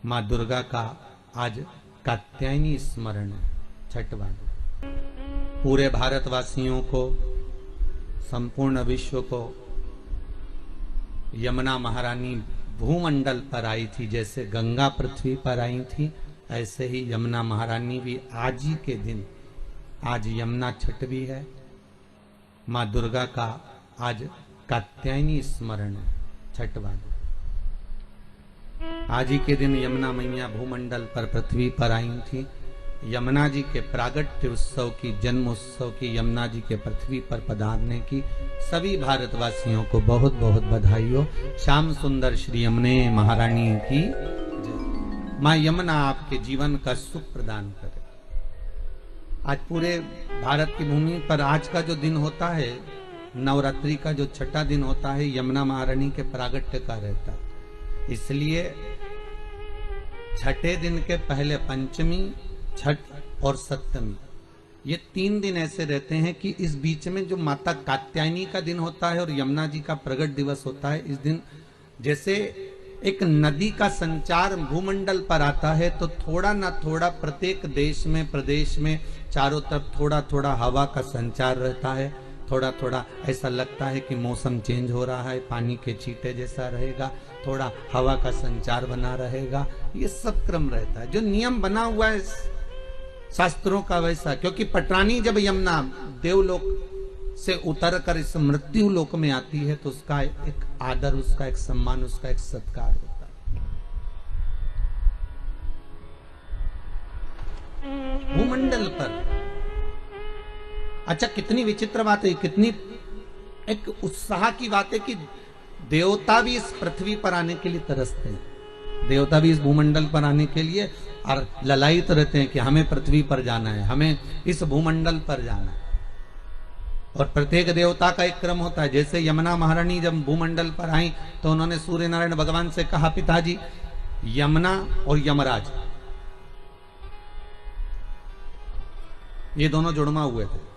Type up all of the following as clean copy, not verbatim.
माँ दुर्गा का आज कात्यायनी स्मरण छठ वाले पूरे भारतवासियों को, संपूर्ण विश्व को यमुना महारानी भूमंडल पर आई थी। जैसे गंगा पृथ्वी पर आई थी, ऐसे ही यमुना महारानी भी आज ही के दिन, आज यमुना छठ भी है, माँ दुर्गा का आज कात्यायनी स्मरण छठ वाले। आज ही के दिन यमुना मैया भूमंडल पर पृथ्वी पर आई थी। यमुना जी के प्रागट्य उत्सव की, जन्म उत्सव की, यमुना जी के पृथ्वी पर पधारने की सभी भारतवासियों को बहुत बहुत बधाई हो। श्याम सुंदर श्री यमुने महारानी की जय। माँ यमुना आपके जीवन का सुख प्रदान करे। आज पूरे भारत की भूमि पर आज का जो दिन होता है, नवरात्रि का जो छठा दिन होता है, यमुना महारानी के प्रागट्य का रहता है। इसलिए छठे दिन के पहले पंचमी, छठ और सप्तमी, ये 3 दिन ऐसे रहते हैं कि इस बीच में जो माता कात्यायनी का दिन होता है और यमुना जी का प्रगट दिवस होता है, इस दिन जैसे एक नदी का संचार भूमंडल पर आता है, तो थोड़ा ना थोड़ा प्रत्येक देश में, प्रदेश में चारों तरफ थोड़ा थोड़ा हवा का संचार रहता है। थोड़ा थोड़ा ऐसा लगता है कि मौसम चेंज हो रहा है, पानी के छींटे जैसा रहेगा, थोड़ा हवा का संचार बना रहेगा। ये सब क्रम रहता है, जो नियम बना हुआ है शास्त्रों का वैसा। क्योंकि पटरानी जब यमुना देवलोक से उतर कर इस मृत्यु लोक में आती है, तो उसका एक आदर, उसका एक सम्मान, उसका एक सत्कार होता है भूमंडल पर। अच्छा, कितनी विचित्र बात है, कितनी एक उत्साह की बात है कि देवता भी इस पृथ्वी पर आने के लिए तरसते हैं। देवता भी इस भूमंडल पर आने के लिए और ललायित रहते हैं कि हमें पृथ्वी पर जाना है, हमें इस भूमंडल पर जाना है। और प्रत्येक देवता का एक क्रम होता है। जैसे यमुना महारानी जब भूमंडल पर आई, तो उन्होंने सूर्य नारायण भगवान से कहा, पिताजी यमुना और यमराज ये दोनों जुड़मा हुए थे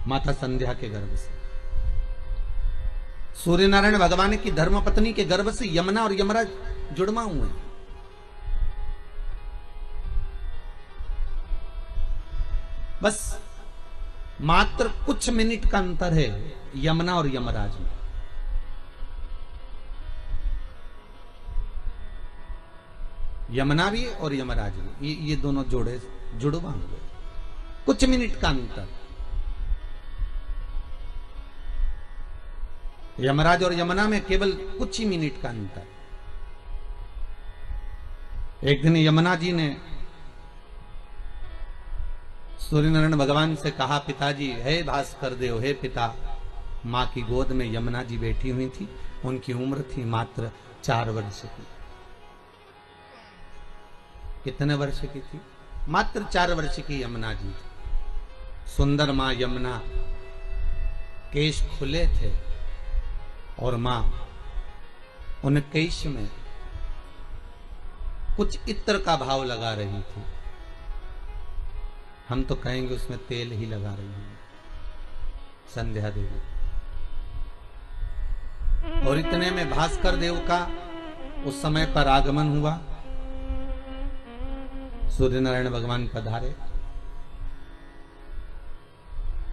माता संध्या के गर्भ से। सूर्य नारायण भगवान की धर्मपत्नी के गर्भ से यमुना और यमराज जुड़मा हुए। बस मात्र कुछ मिनट का अंतर है यमुना और यमराज में। यमुना भी और यमराज भी, ये दोनों जोड़े जुड़वा हुए, कुछ मिनट का अंतर। यमराज और यमुना में केवल कुछ ही मिनट का अंतर। एक दिन यमुना जी ने सूर्य नारायण भगवान से कहा, पिताजी, हे भास्कर देव, हे पिता। मां की गोद में यमुना जी बैठी हुई थी। उनकी उम्र थी मात्र 4 वर्ष की। कितने वर्ष की थी? मात्र 4 वर्ष की यमुना जी थी। सुंदर मां यमुना, केश खुले थे और मां उन केश में कुछ इत्र का भाव लगा रही थी। हम तो कहेंगे उसमें तेल ही लगा रही है संध्या देवी। और इतने में भास्कर देव का उस समय पर आगमन हुआ। सूर्य नारायण भगवान पधारे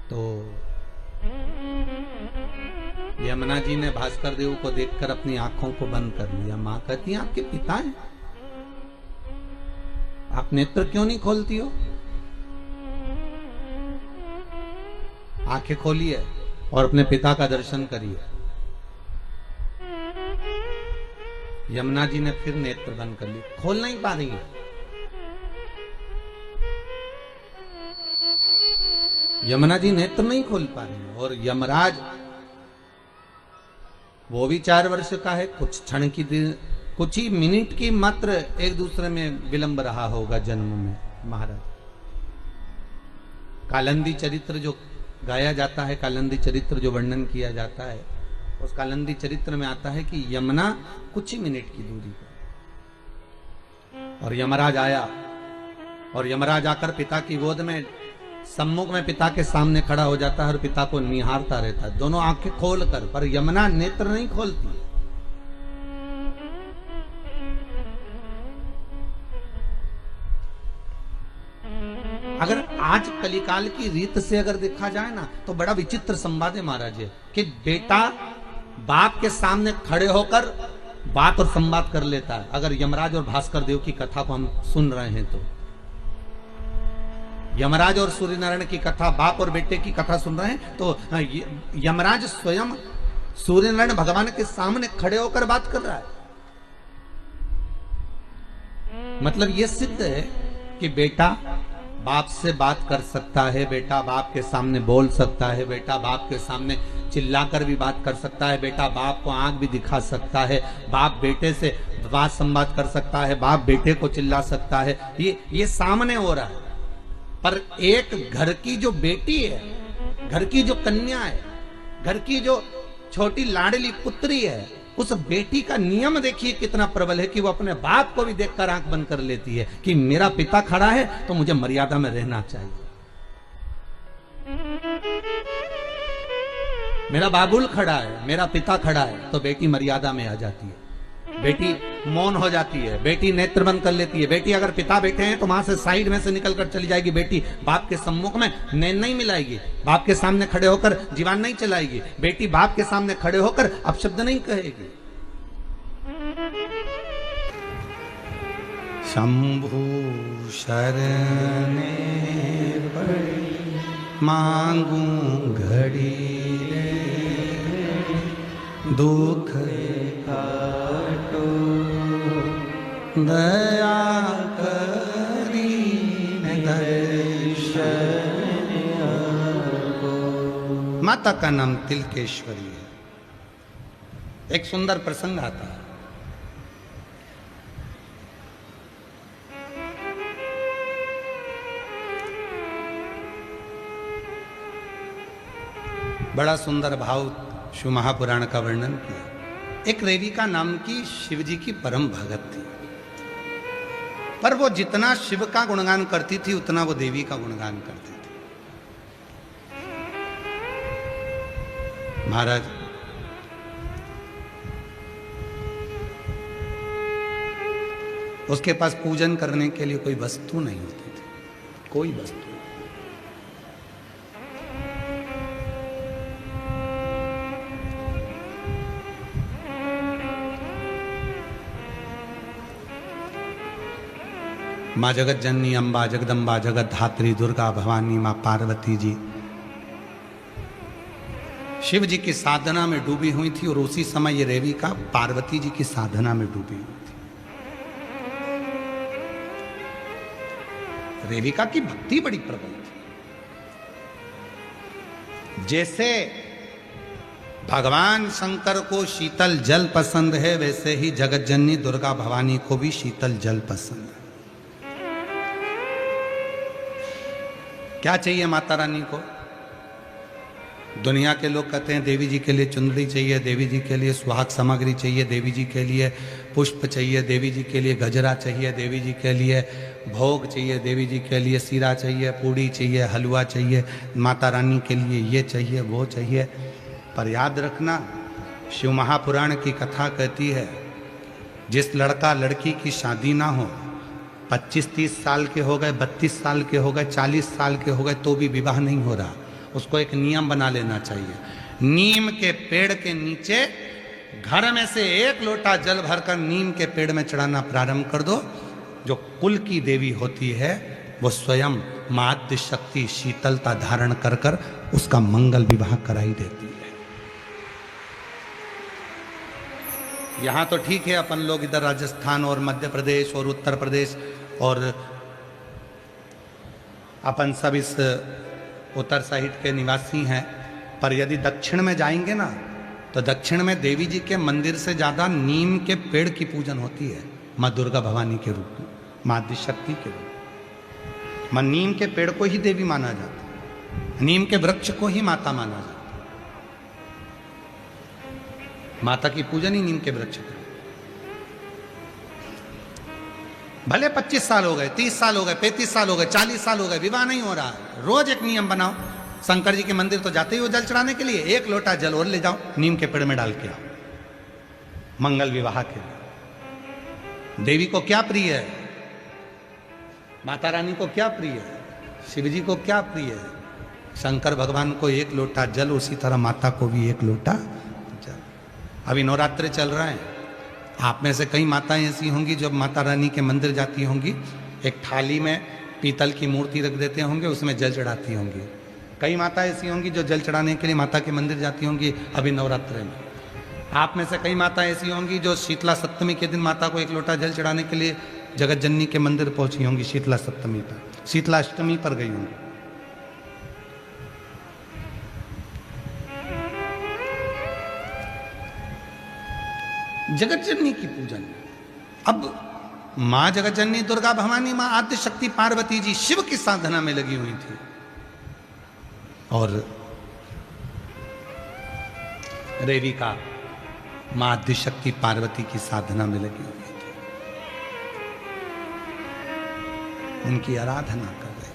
तो यमुना जी ने भास्कर देव को देखकर अपनी आंखों को बंद कर लिया। मां कहती है, आपके पिता हैं, आप नेत्र क्यों नहीं खोलती हो? आंखें खोलिए और अपने पिता का दर्शन करिए। यमुना जी ने फिर नेत्र बंद कर लिए, खोल नहीं पा रही है। यमुना जी नेत्र नहीं खोल पा रही है। और यमराज, वो भी 4 वर्ष का है। कुछ क्षण की, कुछ ही मिनट की मात्र एक दूसरे में विलंब रहा होगा जन्म में। महाराज, कालिंदी चरित्र जो गाया जाता है, कालिंदी चरित्र जो वर्णन किया जाता है, उस कालिंदी चरित्र में आता है कि यमुना कुछ ही मिनट की दूरी पर, और यमराज आया, और यमराज आकर पिता की गोद में सम्मुख में पिता के सामने खड़ा हो जाता है और पिता को निहारता रहता है, दोनों आंखें खोल कर। पर यमुना नेत्र नहीं खोलती। अगर आज कलिकाल की रीत से अगर देखा जाए ना तो बड़ा विचित्र संवाद है महाराज जी, कि बेटा बाप के सामने खड़े होकर बात और संवाद कर लेता है। अगर यमराज और भास्कर देव की कथा को हम सुन रहे हैं तो यमराज और सूर्य नारायण की कथा, बाप और बेटे की कथा सुन रहे हैं तो यमराज स्वयं सूर्य नारायण भगवान के सामने खड़े होकर बात कर रहा है। मतलब यह सिद्ध है कि बेटा बाप से बात कर सकता है, बेटा बाप के सामने बोल सकता है, बेटा बाप के सामने चिल्लाकर भी बात कर सकता है, बेटा बाप को आंख भी दिखा सकता है, बाप बेटे से बात संवाद कर सकता है, बाप बेटे को चिल्ला सकता है। ये सामने हो रहा है। पर एक घर की जो बेटी है, घर की जो कन्या है, घर की जो छोटी लाडली पुत्री है, उस बेटी का नियम देखिए कितना प्रबल है कि वो अपने बाप को भी देखकर आंख बंद कर लेती है कि मेरा पिता खड़ा है तो मुझे मर्यादा में रहना चाहिए। मेरा बाबुल खड़ा है, मेरा पिता खड़ा है, तो बेटी मर्यादा में आ जाती है, बेटी मौन हो जाती है, बेटी नेत्र बंद कर लेती है। बेटी अगर पिता बैठे हैं तो वहां से साइड में से निकल कर चली जाएगी। बेटी बाप के सम्मुख में नैन नहीं मिलाएगी, बाप के सामने खड़े होकर जीवान नहीं चलाएगी, बेटी बाप के सामने खड़े होकर अपशब्द नहीं कहेगी। शंभु शरणे मांगू घड़ी दुख दया करी माता का नाम तिलकेश्वरी है। एक सुंदर प्रसंग आता है। बड़ा सुंदर भाव शिव महापुराण का वर्णन किया। एक रेविका नाम की शिवजी की परम भगत थी, पर वो जितना शिव का गुणगान करती थी उतना वो देवी का गुणगान करती थी। महाराज उसके पास पूजन करने के लिए कोई वस्तु नहीं होती थी, कोई वस्तु। माँ जगत जननी अम्बा जगदम्बा जगत धात्री दुर्गा भवानी माँ पार्वती जी शिव जी की साधना में डूबी हुई थी, और उसी समय ये रेविका पार्वती जी की साधना में डूबी हुई थी। रेविका की भक्ति बड़ी प्रबल थी। जैसे भगवान शंकर को शीतल जल पसंद है, वैसे ही जगत जननी दुर्गा भवानी को भी शीतल जल पसंद है। क्या चाहिए माता रानी को? दुनिया के लोग कहते हैं देवी जी के लिए चुंदड़ी चाहिए, देवी जी के लिए सुहाग सामग्री चाहिए, देवी जी के लिए पुष्प चाहिए, देवी जी के लिए गजरा चाहिए, देवी जी के लिए भोग चाहिए, देवी जी के लिए सीरा चाहिए, पूड़ी चाहिए, हलवा चाहिए, माता रानी के लिए ये चाहिए वो चाहिए। पर याद रखना, शिव महापुराण की कथा कहती है जिस लड़का लड़की की शादी ना हो, 25-30 साल के हो गए, 32 साल के हो गए, 40 साल के हो गए, तो भी विवाह नहीं हो रहा, उसको एक नियम बना लेना चाहिए। नीम के पेड़ के नीचे घर में से एक लोटा जल भरकर नीम के पेड़ में चढ़ाना प्रारंभ कर दो। जो कुल की देवी होती है वो स्वयं मातृ शक्ति शीतलता धारण कर कर उसका मंगल विवाह कराई देती है। यहाँ तो ठीक है, अपन लोग इधर राजस्थान और मध्य प्रदेश और उत्तर प्रदेश और अपन सब इस उत्तर साइड के निवासी हैं, पर यदि दक्षिण में जाएंगे ना तो दक्षिण में देवी जी के मंदिर से ज़्यादा नीम के पेड़ की पूजन होती है, माँ दुर्गा भवानी के रूप में, माँ आदिशक्ति के रूप में। माँ नीम के पेड़ को ही देवी माना जाता है, नीम के वृक्ष को ही माता माना जाता है। माता की पूजन ही नीम के वृक्ष पर। भले 25 साल हो गए, 30 साल हो गए, 35 साल हो गए, 40 साल हो गए, विवाह नहीं हो रहा है, रोज एक नियम बनाओ। शंकर जी के मंदिर तो जाते ही हो जल चढ़ाने के लिए, एक लोटा जल और ले जाओ, नीम के पेड़ में डाल के आओ, मंगल विवाह के लिए। देवी को क्या प्रिय है? माता रानी को क्या प्रिय है? शिव जी को क्या प्रिय है? शंकर भगवान को एक लोटा जल, उसी तरह माता को भी एक लोटा जल। अभी नवरात्रे चल रहा है, आप में से कई माताएं ऐसी होंगी जब माता रानी के मंदिर जाती होंगी, एक थाली में पीतल की मूर्ति रख देते होंगे, उसमें जल चढ़ाती होंगी। कई माता ऐसी होंगी जो जल चढ़ाने के लिए माता के मंदिर जाती होंगी अभी नवरात्रे में। आप में से कई माता ऐसी होंगी जो शीतला सप्तमी के दिन माता को एक लोटा जल चढ़ाने के लिए जगत जननी के मंदिर पहुंची होंगी शीतला सप्तमी पर, शीतला अष्टमी पर गई होंगी। जगत जननी की पूजन। अब मां जगत जननी दुर्गा भवानी, मां आद्य शक्ति पार्वती जी शिव की साधना में लगी हुई थी और रेविका मां आद्य शक्ति पार्वती की साधना में लगी हुई थी, उनकी आराधना कर रहे।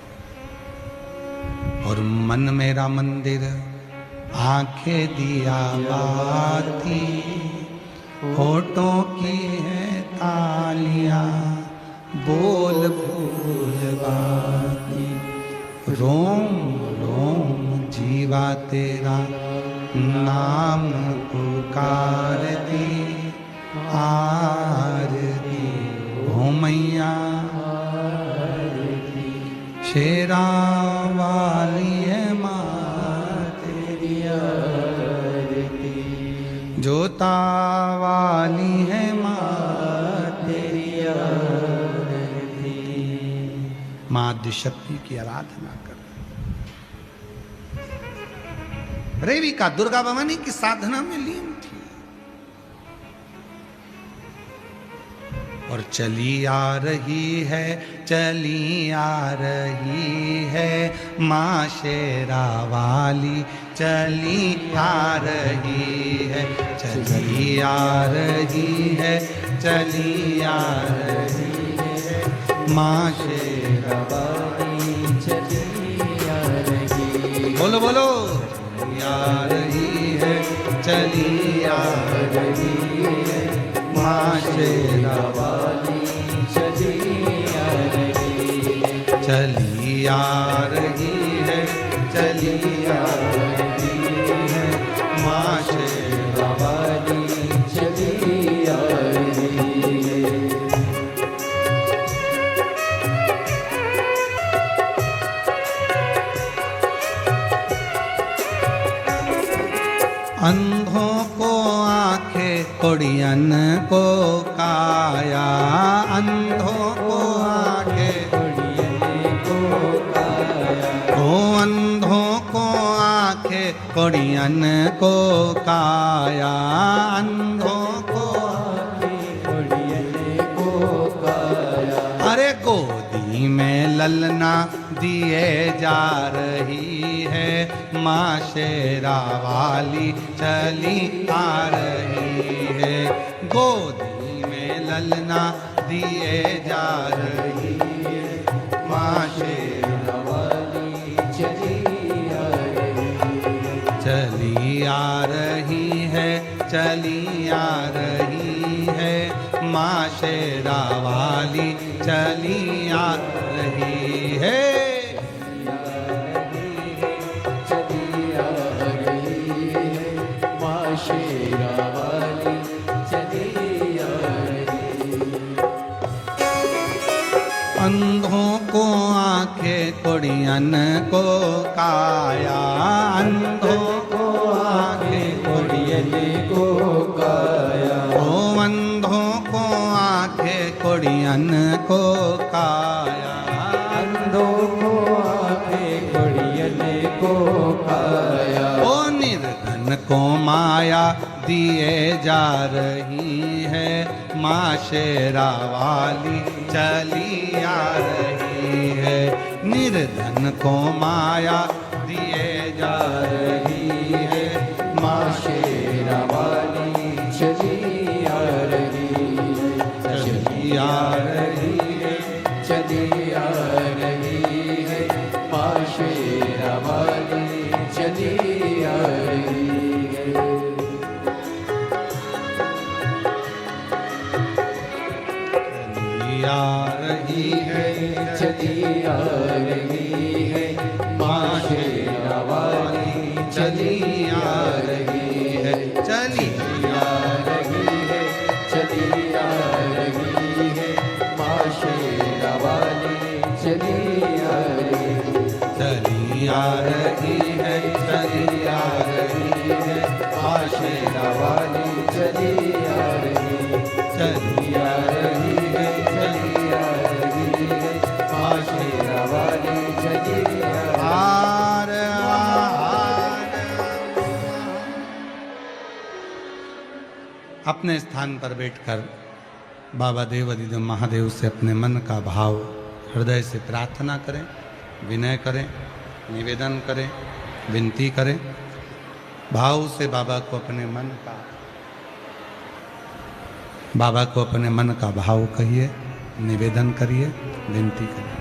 और मन मेरा मंदिर आंखें दिया बाती, होठों की है तालियां, बोल बोल बाती, रोम रोम जीवा तेरा नाम पुकारती, आरती हो मैया शेरा वाली है माँ तेरी आरती, जोता वाली है माँ तेरी आरती। माँ आदिशक्ति की आराधना कर। रेविका दुर्गा भवानी की साधना में लीन थी और चली आ रही है, चली आ रही है माँ शेरा वाली, चली आ रही है, चली आ रही है, चली आ रही है माँ शेरा वाली, चली आ रही है। बोलो बोलो, आ रही है, चली आ रही है माँ शेरा वाली, चली आ रही है, चली आ रही है, चली आ रही है माँ शेरा वाली, चली आ रही है। अंधों को आंखें, कोड़ियन को काया, अंधों को आंखें, कोड़ियन को काया, ओ अंधों को आंखें, कोड़ियन को काया, अंधों को आंखें, कोड़ियन को काया। अरे गोदी में ललना दिए जा रही है माँ शेरा वाली, चली आ रही है, गोदी में ललना दिए जा रही है माँ शेरा वाली, चली आ रही है, चली आ रही है, चली आ रही है माँ शेरा वाली, चली आ रही है। अंधों को आंखें, कोड़ियन को काया, अंधों को आंखें, कोड़ियन को काया, ओ अंधों को आंखें, कोड़ियन को काया, अंधों को आंखें, कोड़ियन को काया, ओ निर्धन को माया दिए जा रही है माँ शेरा वाली, चली आ रही है, निर्धन को माया दिए जा रही है माँ शेरा वाली, चली आ रही है, चली आ रही है, चली आ रही है माँ शेरा वाली, चली आ रही है। आ रही है, चली आ रही है, माँ शेरा वाली चली आ रही है, चली आ रही है, चली आ रही है, माँ शेरा वाली चली आ रही है, चली आ रही है, चली आ रही है, माँ शेरा वाली चली आ रही है, चली आ रही है, चली आ रही है, माँ शेरा वाली चली आ रही है। हार अपने स्थान पर बैठकर बाबा देव अधिदेव महादेव से अपने मन का भाव हृदय से प्रार्थना करें, विनय करें, निवेदन करें, विनती करें। भाव से बाबा को अपने मन का भाव कहिए, निवेदन करिए, विनती करिए।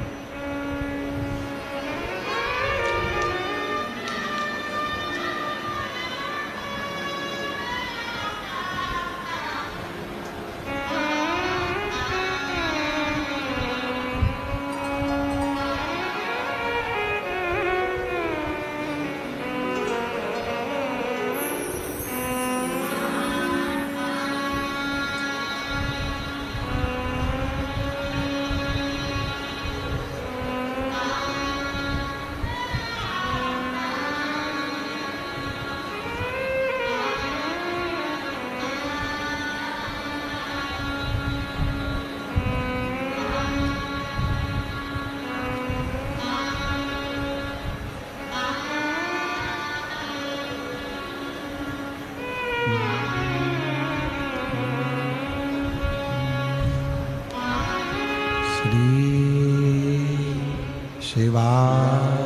शिवाय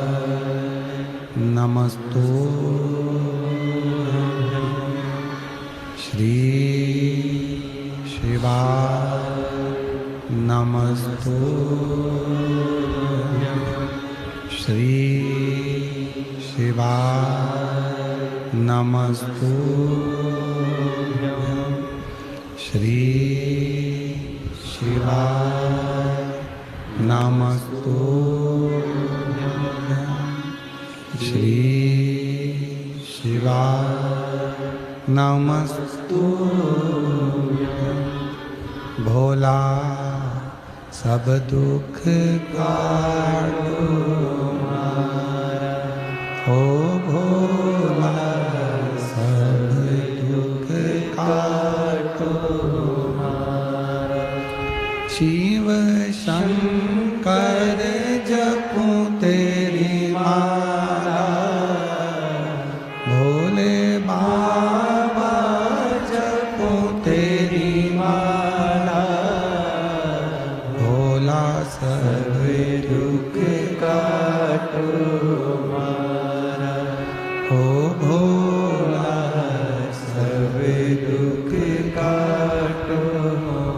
नमस्तु श्री शिवाय नमस्तु श्री शिवाय नमस्तु श्री शिवाय नमस्तु श्री शिवाय नमस्तु भोला सब दुख काटो मारा, ओ भोला सब दुख काटो मारा। शिव शंकर जपूं तेरी माला, भोले बाबा जपूं तेरी माला, भोला सब दुख काटो मारा, ओ भोला सब दुख काटो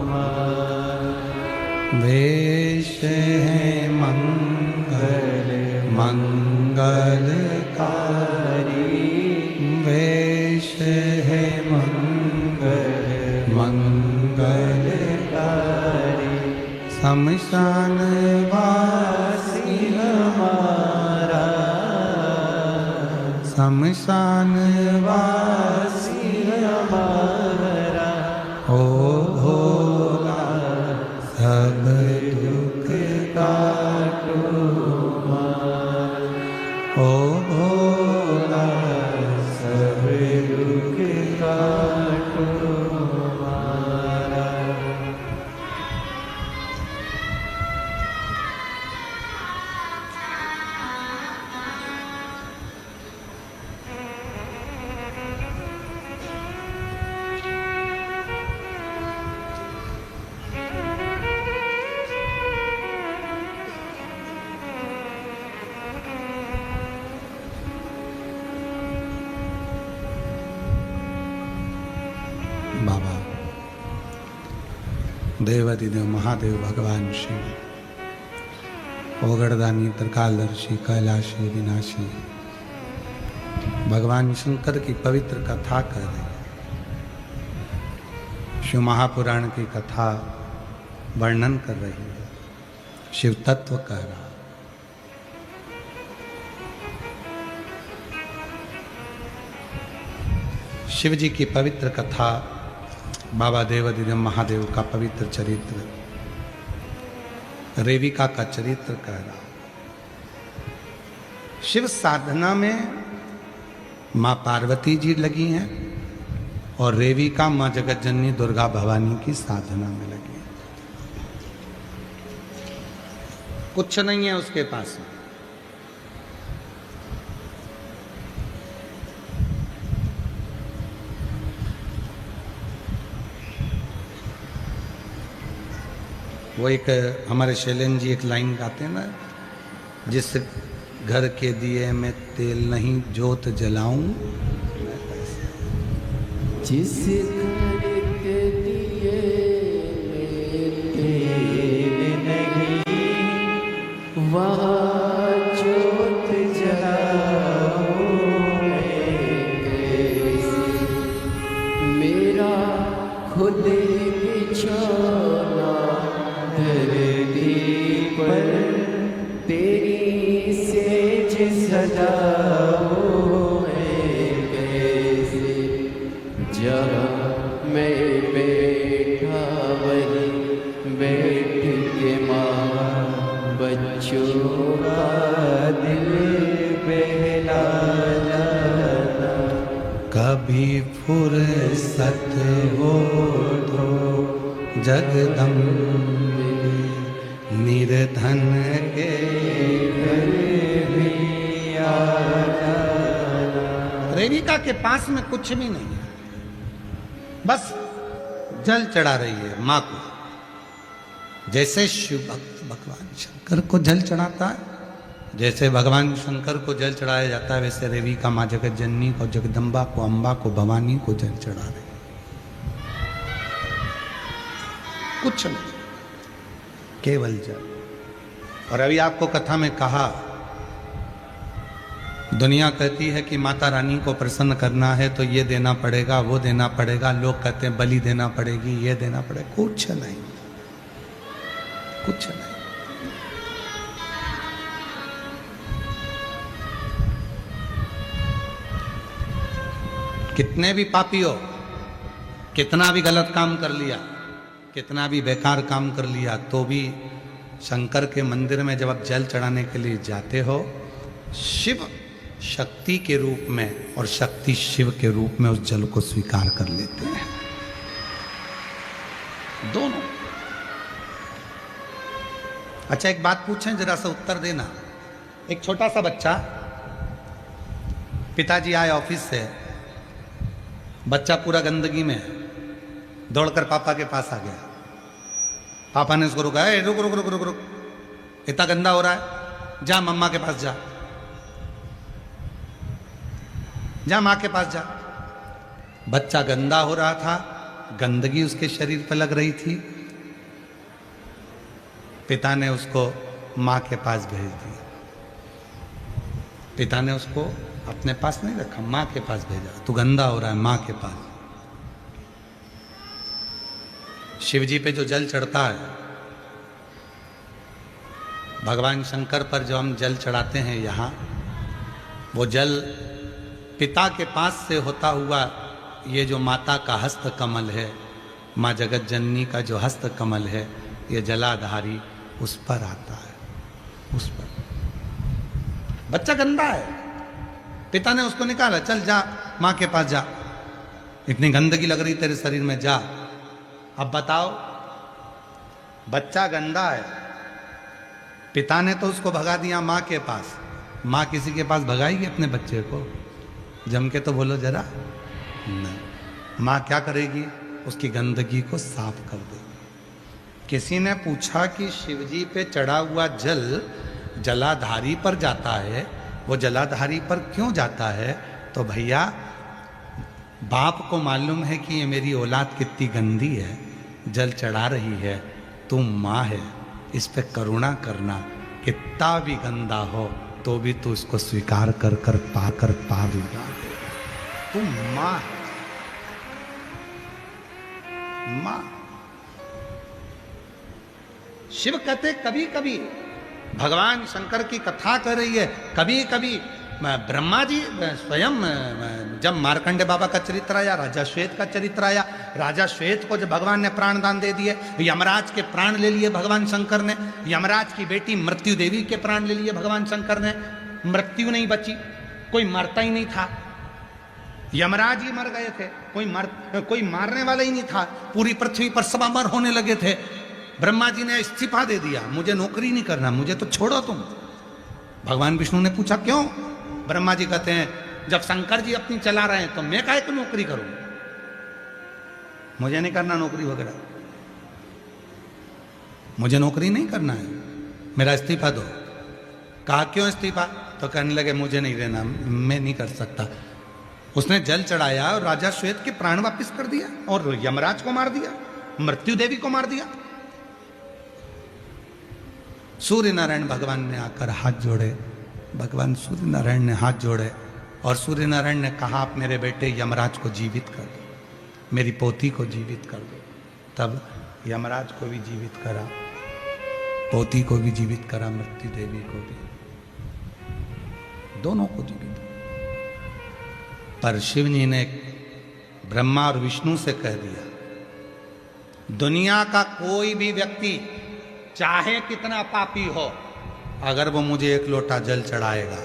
मारा। वेश है मंगल मंगलकारी, वेश है मंगल मंगलकारी, शमशान वासी हमारा, शमशान वासी हमारा, ओ भोला सब दुख काटो मारा, ओ भोला सब दुख काटो मारा। बाबा देवादिदेव महादेव भगवान शिव, ओगड़दानी त्रिकालदर्शी कैलाशी विनाशी, भगवान शंकर की पवित्र कथा कर रहे हैं। शिव महापुराण की कथा वर्णन कर रही है, शिव तत्व कह रहा। शिव जी की पवित्र कथा, बाबा देवाधिदेव महादेव का पवित्र चरित्र, रेविका का चरित्र कह रहा। शिव साधना में मां पार्वती जी लगी हैं और रेविका मां जगत जननी दुर्गा भवानी की साधना में लगी हैं। कुछ नहीं है उसके पास। वो एक हमारे शैलेंद्र जी एक लाइन गाते हैं ना, जिस घर के दिए में तेल नहीं जोत जलाऊं, जिस घर के दिए में तेल नहीं वहाँ जोत जलाऊं मेरा खुद बिछौना धरती पर तेरी सेज सजाओ कैसे, जहाँ मैं बैठा वही बैठ के माँ बच्चों का दिल बहलाना। कभी फुर्सत हो तो जगदम्बे निर्धन के घर भी आ जाना। रेविका के पास में कुछ भी नहीं है, बस जल चढ़ा रही है मां को। जैसे शिव भक्त भगवान शंकर को जल चढ़ाता है, जैसे भगवान शंकर को जल चढ़ाया जाता है, वैसे रेविका मां जगत जननी को, जगदम्बा को, अम्बा को, भवानी को जल चढ़ा रही है। कुछ नहीं, केवल जल। और अभी आपको कथा में कहा, दुनिया कहती है कि माता रानी को प्रसन्न करना है तो ये देना पड़ेगा, वो देना पड़ेगा। लोग कहते हैं बलि देना पड़ेगी, ये देना पड़ेगा। कुछ नहीं, कुछ नहीं। कितने भी पापी हो, कितना भी गलत काम कर लिया, कितना भी बेकार काम कर लिया, तो भी शंकर के मंदिर में जब आप जल चढ़ाने के लिए जाते हो, शिव शक्ति के रूप में और शक्ति शिव के रूप में उस जल को स्वीकार कर लेते हैं, दोनों। अच्छा, एक बात पूछें, जरा सा उत्तर देना। एक छोटा सा बच्चा, पिताजी आए ऑफिस से, बच्चा पूरा गंदगी में दौड़कर पापा के पास आ गया। पापा ने उसको रुका, रुक रुक रुक रुक रुक, इतना गंदा हो रहा है, जा मम्मा के पास जा, जा मां के पास जा। बच्चा गंदा हो रहा था, गंदगी उसके शरीर पर लग रही थी। पिता ने उसको मां के पास भेज दिया। पिता ने उसको अपने पास नहीं रखा, मां के पास भेजा। तू गंदा हो रहा है, मां के पास। शिव जी पे जो जल चढ़ता है, भगवान शंकर पर जो हम जल चढ़ाते हैं यहाँ, वो जल पिता के पास से होता हुआ ये जो माता का हस्त कमल है, माँ जगत जननी का जो हस्त कमल है, ये जलाधारी उस पर आता है, उस पर। बच्चा गंदा है, पिता ने उसको निकाला, चल जा माँ के पास जा, इतनी गंदगी लग रही तेरे शरीर में, जा। अब बताओ, बच्चा गंदा है, पिता ने तो उसको भगा दिया माँ के पास। माँ किसी के पास भगाएगी अपने बच्चे को? जम के तो बोलो जरा, नहीं। माँ क्या करेगी? उसकी गंदगी को साफ कर देगी। किसी ने पूछा कि शिवजी पे चढ़ा हुआ जल जलाधारी पर जाता है, वो जलाधारी पर क्यों जाता है? तो भैया, बाप को मालूम है कि ये मेरी औलाद कितनी गंदी है, जल चढ़ा रही है, तुम माँ है, इस पे करुणा करना, कितना भी गंदा हो तो भी तू इसको स्वीकार कर कर पाकर पार लगा दे। तुम माँ है, माँ। शिव कहते कभी कभी भगवान शंकर की कथा कर रही है, कभी कभी ब्रह्मा जी स्वयं, जब मार्कंडे बाबा का चरित्र आया, राजा श्वेत का चरित्र आया, राजा श्वेत को जब भगवान ने प्राण दान दे दिए, यमराज के प्राण ले लिए भगवान शंकर ने, यमराज की बेटी मृत्यु देवी के प्राण ले लिए भगवान शंकर ने, मृत्यु नहीं बची, कोई मरता ही नहीं था, यमराज ही मर गए थे, कोई मारने वाला ही नहीं था, पूरी पृथ्वी पर सब अमर होने लगे थे। ब्रह्मा जी ने इस्तीफा दे दिया, मुझे नौकरी नहीं करना, मुझे तो छोड़ो तुम। भगवान विष्णु ने पूछा क्यों? ब्रह्मा जी कहते हैं जब शंकर जी अपनी चला रहे हैं तो मैं काहे को नौकरी करूं, मुझे नहीं करना नौकरी वगैरह, मुझे नौकरी नहीं करना है, मेरा इस्तीफा दो। कहा क्यों इस्तीफा? तो कहने लगे मुझे नहीं देना, मैं नहीं कर सकता। उसने जल चढ़ाया और राजा श्वेत के प्राण वापस कर दिया और यमराज को मार दिया, मृत्यु देवी को मार दिया। सूर्य नारायण भगवान ने आकर हाथ जोड़े, भगवान सूर्य नारायण ने हाथ जोड़े और सूर्य नारायण ने कहा आप मेरे बेटे यमराज को जीवित कर दो, मेरी पोती को जीवित कर दो। तब यमराज को भी जीवित करा, पोती को भी जीवित करा, मृत्यु देवी को भी, दोनों को जीवित। पर शिव जी ने ब्रह्मा और विष्णु से कह दिया दुनिया का कोई भी व्यक्ति चाहे कितना पापी हो, अगर वो मुझे एक लोटा जल चढ़ाएगा,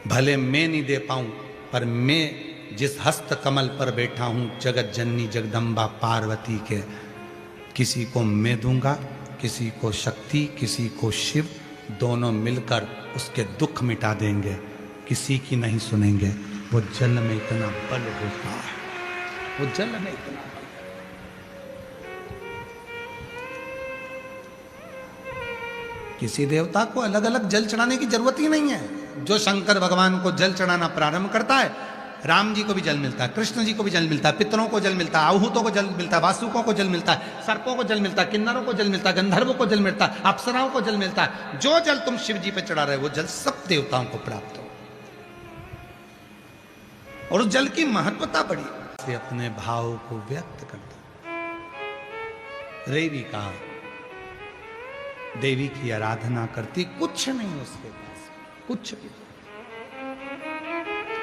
भले मैं नहीं दे पाऊं, पर मैं जिस हस्त कमल पर बैठा हूं जगत जननी जगदम्बा पार्वती के, किसी को मैं दूंगा, किसी को शक्ति, किसी को शिव, दोनों मिलकर उसके दुख मिटा देंगे, किसी की नहीं सुनेंगे। वो जल में इतना बल होता है, वो जल में इतना बल। किसी देवता को अलग अलग जल चढ़ाने की जरूरत ही नहीं है। जो शंकर भगवान को जल चढ़ाना प्रारंभ करता है, राम जी को भी जल मिलता है, कृष्ण जी को भी जल मिलता है, पितरों को जल मिलता है, आहूतों को जल मिलता है, वासुकों को जल मिलता है, सर्पों को जल मिलता है, किन्नरों को जल मिलता है, गंधर्वों को जल मिलता है, अप्सराओं को जल मिलता है। जो जल तुम शिव जी पे चढ़ा रहे हो वो जल सब देवताओं को प्राप्त हो, और उस जल की महत्वता बड़ी से अपने भाव को व्यक्त करता। रेवी कहा देवी की आराधना करती, कुछ नहीं उसके पास, कुछ भी,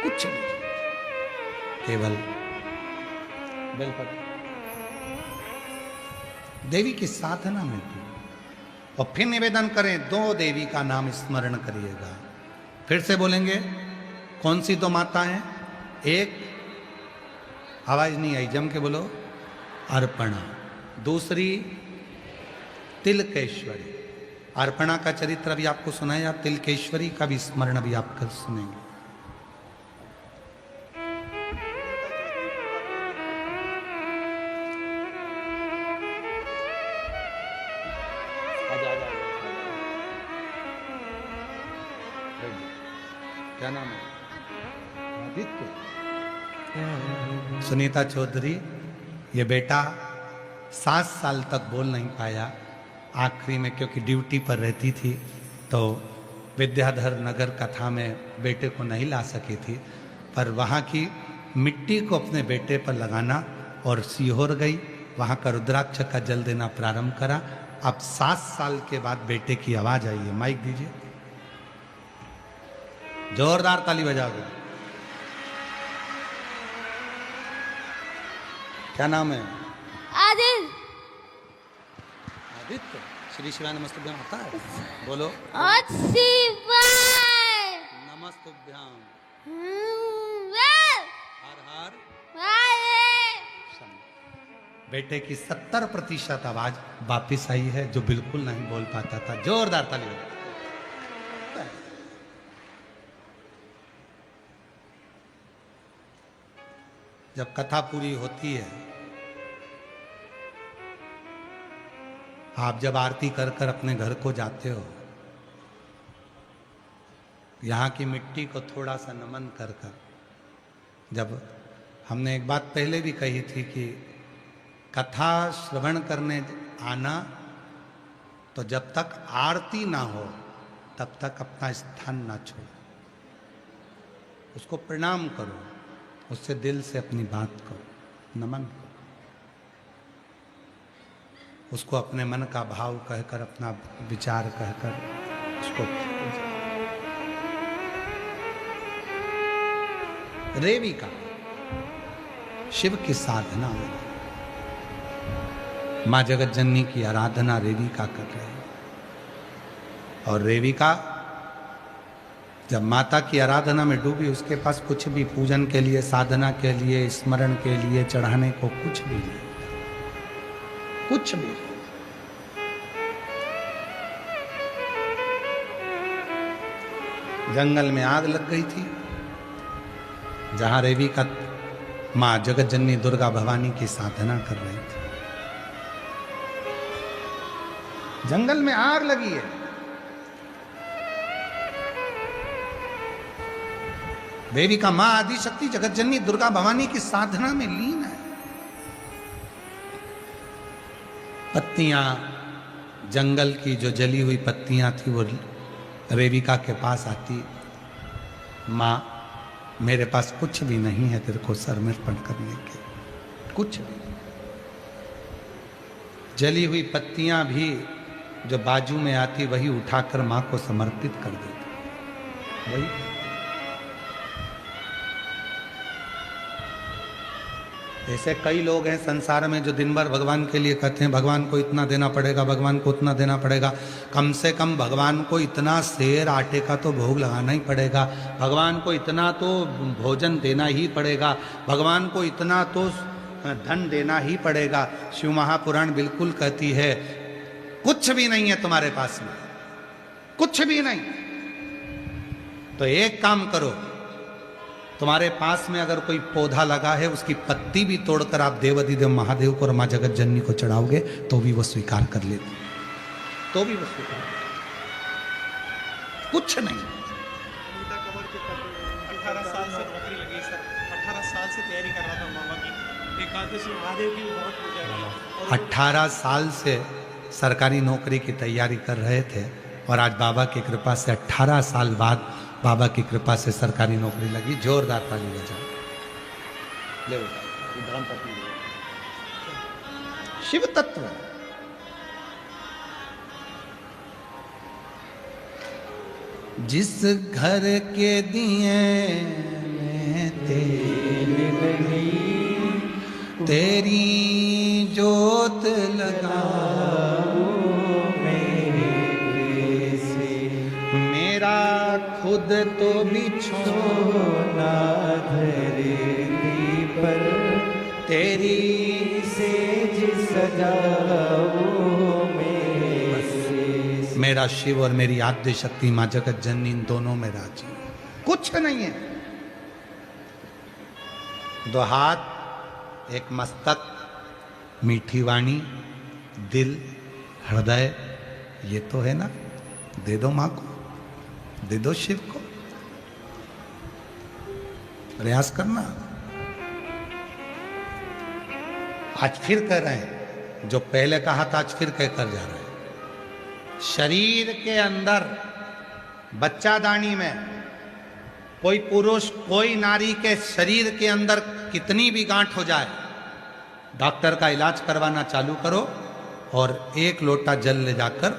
कुछ नहीं, केवल बेलपत्र। देवी की साधना में भी, और फिर निवेदन करें दो देवी का नाम स्मरण करिएगा। फिर से बोलेंगे कौन सी दो माता हैं? एक, आवाज नहीं आई, जम के बोलो, अर्पणा। दूसरी तिलकेश्वरी। अर्पणा का चरित्र अभी आपको सुनाया, आप तिलकेश्वरी का भी स्मरण अभी आप कल सुनेंगे। क्या नाम है? आदित्य। सुनीता चौधरी, ये बेटा 7 साल तक बोल नहीं पाया, आखिरी में क्योंकि ड्यूटी पर रहती थी तो विद्याधर नगर कथा में बेटे को नहीं ला सकी थी, पर वहाँ की मिट्टी को अपने बेटे पर लगाना और सीहोर गई, वहाँ का रुद्राक्ष का जल देना प्रारंभ करा। अब 7 साल के बाद बेटे की आवाज आई है। माइक दीजिए, जोरदार ताली बजा दो। क्या नाम है? आदित्य। आदित्य। श्री शिवाय नमस्तुभ्याम आता है? बोलो। शिवाय नमस्तुभ्याम। हर हर बेटे की 70% आवाज वापिस आई है, जो बिल्कुल नहीं बोल पाता था। जोरदार ताली बजा। जब कथा पूरी होती है, आप जब आरती कर कर अपने घर को जाते हो, यहाँ की मिट्टी को थोड़ा सा नमन कर कर, जब हमने एक बात पहले भी कही थी कि कथा श्रवण करने आना, तो जब तक आरती ना हो तब तक अपना स्थान ना छोड़ो, उसको प्रणाम करो, उससे दिल से अपनी बात करो, नमन करो। उसको अपने मन का भाव कहकर, अपना विचार कहकर उसको रेविका शिव की साधना हो, मां जगत जननी की आराधना रेविका कर रहे हैं। और रेविका जब माता की आराधना में डूबी, उसके पास कुछ भी पूजन के लिए, साधना के लिए, स्मरण के लिए चढ़ाने को कुछ भी नहीं, कुछ भी। जंगल में आग लग गई थी, जहां रेविका मां जगत जननी दुर्गा भवानी की साधना कर रही थी। जंगल में आग लगी है, रेविका मां आदिशक्ति जगत जननी दुर्गा भवानी की साधना में लीन है। पत्तियां, जंगल की जो जली हुई पत्तियां थी वो रेविका के पास आती, मां मेरे पास कुछ भी नहीं है तेरे को समर्पण करने के, कुछ भी। जली हुई पत्तियां भी जो बाजू में आती वही उठाकर मां को समर्पित कर देती, वही। ऐसे कई लोग हैं संसार में जो दिन भर भगवान के लिए कहते हैं भगवान को इतना देना पड़ेगा, भगवान को उतना देना पड़ेगा, कम से कम भगवान को इतना सेर आटे का तो भोग लगाना ही पड़ेगा, भगवान को इतना तो भोजन देना ही पड़ेगा, भगवान को इतना तो धन देना ही पड़ेगा। शिव महापुराण बिल्कुल कहती है कुछ भी नहीं है तुम्हारे पास में, कुछ भी नहीं। तो एक काम करो, तुम्हारे पास में अगर कोई पौधा लगा है उसकी पत्ती भी तोड़कर आप देवाधिदेव महादेव को और मां जगत जननी को चढ़ाओगे तो भी वो स्वीकार कर लेते, तो भी वो स्वीकार कर, कुछ नहीं। 18 साल से नौकरी लगी सर, 18 साल से तैयारी कर रहा था मामा की एकादशी, महादेव की बहुत पूजा की। 18 साल से सरकारी नौकरी की तैयारी कर रहे थे और आज बाबा की कृपा से 18 साल बाद बाबा की कृपा से सरकारी नौकरी लगी। जोरदार ताली बजाओ। शिव तत्व जिस घर के दिए में तेल नहीं, तेरी जोत लगाओ मेरे से, मेरा खुद तो बिछोना धरती पर, तेरी सेज सजाओ मेरे से। मेरा शिव और मेरी आद्य शक्ति मां जगत जननी इन दोनों में राजी, कुछ नहीं है। 2 हाथ, एक मस्तक, मीठी वाणी, दिल, हृदय, ये तो है ना। दे दो मां को, दे दो शिव को, प्रयास करना। आज फिर कह रहे हैं, जो पहले कहा था आज फिर कहकर जा रहे हैं। शरीर के अंदर बच्चादानी में कोई पुरुष कोई नारी के शरीर के अंदर कितनी भी गांठ हो जाए, डॉक्टर का इलाज करवाना चालू करो और 1 लोटा जल ले जाकर,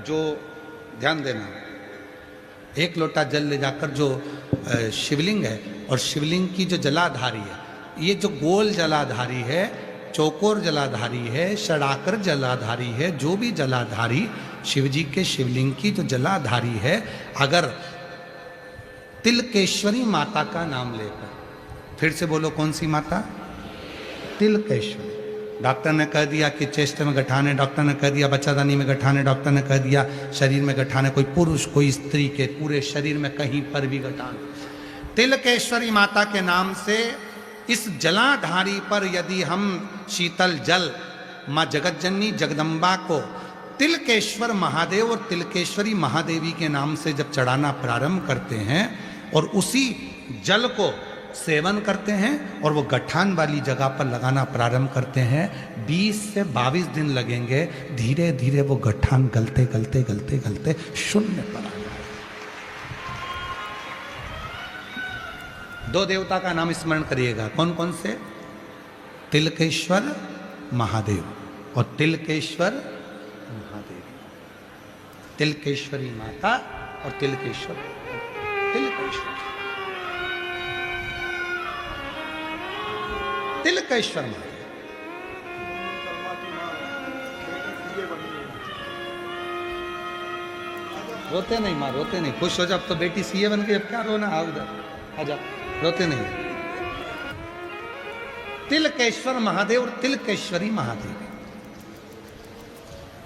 जो ध्यान देना, 1 लोटा जल ले जाकर जो शिवलिंग है, और शिवलिंग की जो जलाधारी है, ये जो गोल जलाधारी है, चौकोर जलाधारी है, षडाकर जलाधारी है, जो भी जलाधारी शिवजी के शिवलिंग की जो जलाधारी है, अगर तिलकेश्वरी माता का नाम लेकर, फिर से बोलो कौन सी माता? तिलकेश्वरी। डॉक्टर ने कह दिया कि चेस्ट में गठाने, डॉक्टर ने कह दिया बच्चादानी में गठाने, डॉक्टर ने कह दिया शरीर में गठाने, कोई पुरुष कोई स्त्री के पूरे शरीर में कहीं पर भी गठाने, तिलकेश्वरी माता के नाम से इस जलाधारी पर यदि हम शीतल जल मां जगत जननी जगदम्बा को तिलकेश्वर महादेव और तिलकेश्वरी महादेवी के नाम से जब चढ़ाना प्रारंभ करते हैं और उसी जल को सेवन करते हैं और वो गठान वाली जगह पर लगाना प्रारंभ करते हैं, 20 से 22 दिन लगेंगे, धीरे धीरे वो गठान गलते गलते गलते गलते शून्य पर आ जाए। 2 देवता का नाम स्मरण करिएगा, कौन कौन से? तिलकेश्वर महादेव और तिलकेश्वर महादेव, तिलकेश्वरी माता और तिलकेश्वर, तिलकेश्वर महादेव। रोते नहीं माँ, रोते नहीं, खुश हो जा, अब तो बेटी सीए बन गई, अब क्या रोना, आ उधर आजा, रोते नहीं। तिलकेश्वर महादेव और तिलकेश्वरी महादेव,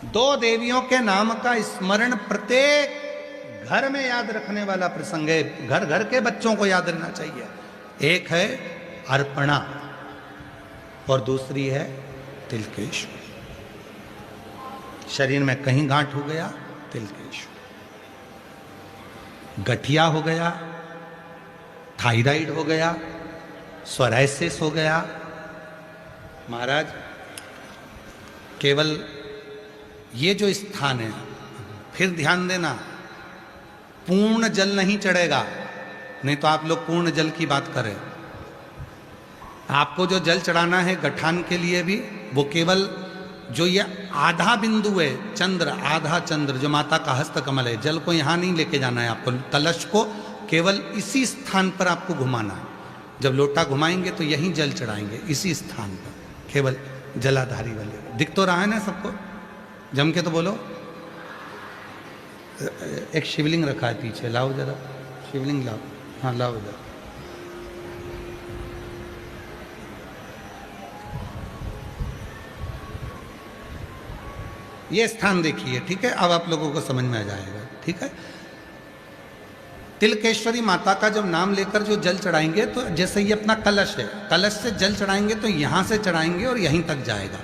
दो देवियों के नाम का स्मरण प्रत्येक घर में याद रखने वाला प्रसंग है, घर घर के बच्चों को याद रहना चाहिए। एक है अर्पणा और दूसरी है तिलकेश्वर। शरीर में कहीं गांठ हो गया, तिलकेश्वर, गठिया हो गया, थायराइड हो गया, सोराइसिस हो गया, महाराज केवल ये जो स्थान है, फिर ध्यान देना, पूर्ण जल नहीं चढ़ेगा, नहीं तो आप लोग पूर्ण जल की बात करें। आपको जो जल चढ़ाना है गठान के लिए भी, वो केवल जो ये आधा बिंदु है, चंद्र, आधा चंद्र जो माता का हस्त कमल है, जल को यहां नहीं लेके जाना है आपको, कलश को केवल इसी स्थान पर आपको घुमाना है। जब लोटा घुमाएंगे तो यहीं जल चढ़ाएंगे, इसी स्थान पर, केवल जलाधारी वाले। दिख तो रहा है ना सबको, जम के तो बोलो। एक शिवलिंग रखा है पीछे, लाओ जरा शिवलिंग लाओ, हाँ लाओ जरा। ये स्थान देखिए, ठीक है, अब आप लोगों को समझ में आ जाएगा, ठीक है। तिलकेश्वरी माता का जब नाम लेकर जो जल चढ़ाएंगे, तो जैसे ये अपना कलश है, कलश से जल चढ़ाएंगे तो यहां से चढ़ाएंगे और यहीं तक जाएगा,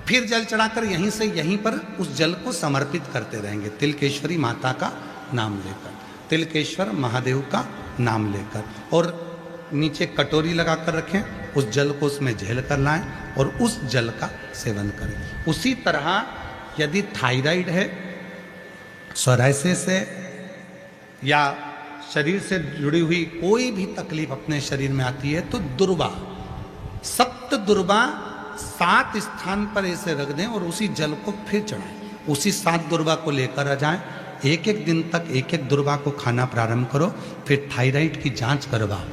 फिर जल चढ़ाकर यहीं से यहीं पर उस जल को समर्पित करते रहेंगे, तिलकेश्वरी माता का नाम लेकर, तिलकेश्वर महादेव का नाम लेकर। और नीचे कटोरी लगाकर रखें, उस जल को उसमें झेल कर लाएं और उस जल का सेवन करें। उसी तरह यदि थायराइड है, सोराइसिस है, या शरीर से जुड़ी हुई कोई भी तकलीफ अपने शरीर में आती है, तो दुर्वा, सप्त दुर्वा 7 स्थान पर ऐसे रख दें और उसी जल को फिर चढ़ाएं। उसी 7 दुर्वा को लेकर आ जाएं, एक एक दिन तक एक एक दुर्वा को खाना प्रारंभ करो, फिर थायराइड की जांच करवाओ।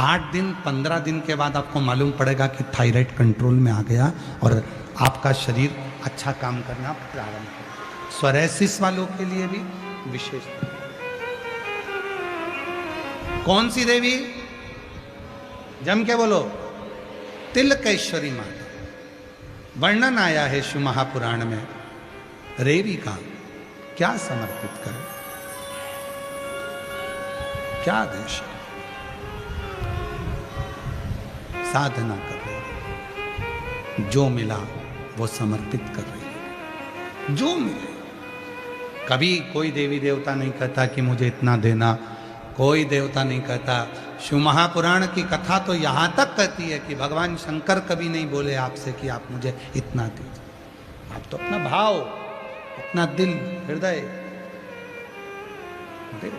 8 दिन 15 दिन के बाद आपको मालूम पड़ेगा कि थायराइड कंट्रोल में आ गया और आपका शरीर अच्छा काम करना प्रारंभ करेगा। सोराइसिस वालों के लिए भी विशेष। कौन सी देवी? जम के बोलो, तिलकेश्वरी माता। वर्णन आया है शिव महापुराण में, रेवी का क्या समर्पित करें, क्या आदेश है, साधना कर रही है, जो मिला वो समर्पित कर रही है, जो मिले। कभी कोई देवी देवता नहीं कहता कि मुझे इतना देना, कोई देवता नहीं कहता। शिव महापुराण की कथा तो यहां तक कहती है कि भगवान शंकर कभी नहीं बोले आपसे कि आप मुझे इतना दीजिए। आप तो अपना भाव, अपना दिल, हृदय दे।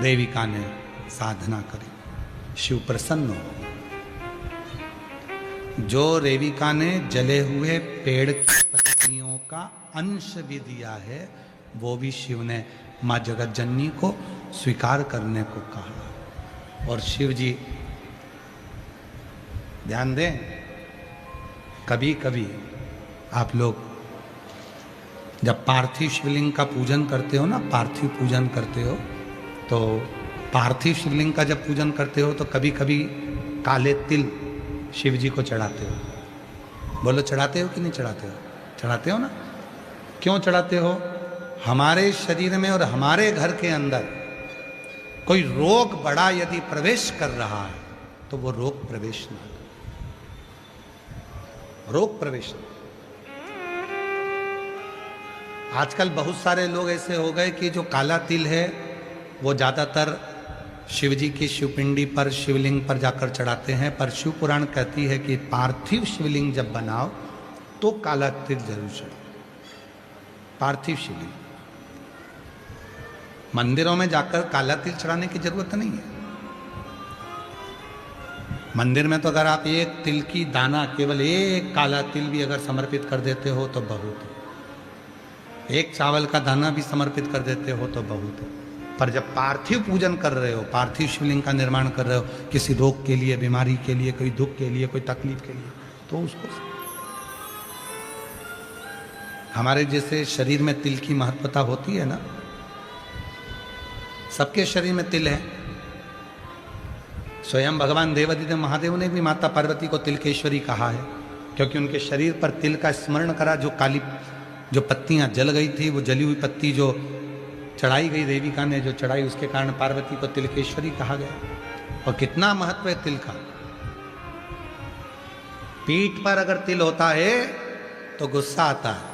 रेविका ने साधना करी, शिव प्रसन्न हो। जो रेविका ने जले हुए पेड़ की पत्तियों का अंश भी दिया है, वो भी शिव ने माँ जगत जननी को स्वीकार करने को कहा। और शिव जी, ध्यान दें, कभी कभी आप लोग जब पार्थिव शिवलिंग का पूजन करते हो ना, पार्थिव पूजन करते हो, तो पार्थिव शिवलिंग का जब पूजन करते हो तो कभी कभी काले तिल शिव जी को चढ़ाते हो। बोलो, चढ़ाते हो कि नहीं चढ़ाते हो? चढ़ाते हो ना। क्यों चढ़ाते हो? हमारे शरीर में और हमारे घर के अंदर कोई रोग बड़ा यदि प्रवेश कर रहा है तो वो रोग प्रवेश ना करे, रोग प्रवेश। आजकल बहुत सारे लोग ऐसे हो गए कि जो काला तिल है वो ज्यादातर शिव जी की शिवपिंडी पर, शिवलिंग पर जाकर चढ़ाते हैं। पर शिव पुराण कहती है कि पार्थिव शिवलिंग जब बनाओ तो काला तिल जरूर चढ़ो। पार्थिव शिवलिंग, मंदिरों में जाकर काला तिल चढ़ाने की जरूरत नहीं है। मंदिर में तो अगर आप एक तिल की दाना, केवल एक काला तिल भी अगर समर्पित कर देते हो तो बहुत है। एक चावल का दाना भी समर्पित कर देते हो तो बहुत है। पर जब पार्थिव पूजन कर रहे हो, पार्थिव शिवलिंग का निर्माण कर रहे हो, किसी रोग के लिए, बीमारी के लिए, कोई दुख के लिए, कोई तकलीफ के लिए, तो उसको, हमारे जैसे शरीर में तिल की महत्वता होती है ना, सबके शरीर में तिल है। स्वयं भगवान देवादिदेव महादेव ने भी माता पार्वती को तिलकेश्वरी कहा है, क्योंकि उनके शरीर पर तिल का स्मरण करा। जो पत्तियां जल गई थी, वो जली हुई पत्ती जो चढ़ाई गई देविका ने, जो चढ़ाई, उसके कारण पार्वती को तिलकेश्वरी कहा गया। और कितना महत्व है तिल का। पीठ पर अगर तिल होता है तो गुस्सा आता है,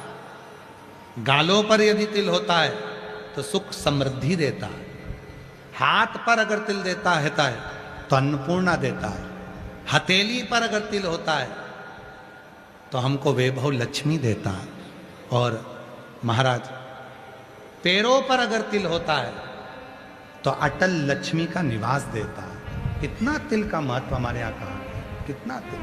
गालों पर यदि तिल होता है तो सुख समृद्धि देता है, हाथ पर अगर तिल देता है तो अन्नपूर्णा देता है, हथेली पर अगर तिल होता है तो हमको वैभव लक्ष्मी देता है, और महाराज पैरों पर अगर तिल होता है तो अटल लक्ष्मी का निवास देता है। कितना तिल का महत्व हमारे यहां कहा है, कितना तिल।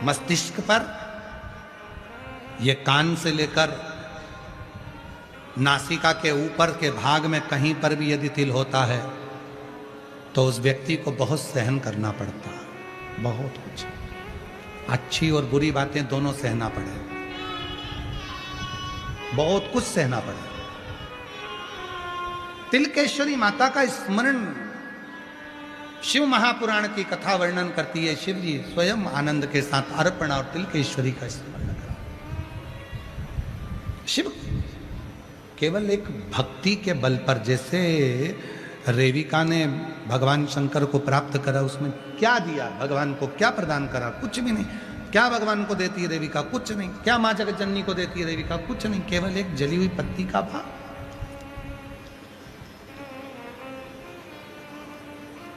मस्तिष्क पर, ये कान से लेकर नासिका के ऊपर के भाग में कहीं पर भी यदि तिल होता है तो उस व्यक्ति को बहुत सहन करना पड़ता है, बहुत कुछ, अच्छी और बुरी बातें दोनों सहना पड़े, बहुत कुछ सहना पड़े। तिलकेश्वरी माता का स्मरण शिव महापुराण की कथा वर्णन करती है। शिव जी स्वयं आनंद के साथ अर्पण और तिलकेश्वरी का स्मरण करा। शिव केवल एक भक्ति के बल पर, जैसे रेविका ने भगवान शंकर को प्राप्त करा, उसमें क्या दिया भगवान को, क्या प्रदान करा, कुछ भी नहीं। क्या भगवान को देती है रेविका, कुछ नहीं। क्या मां जगत जननी को देती है रेविका, कुछ नहीं, केवल एक जली हुई पत्ती का भाव।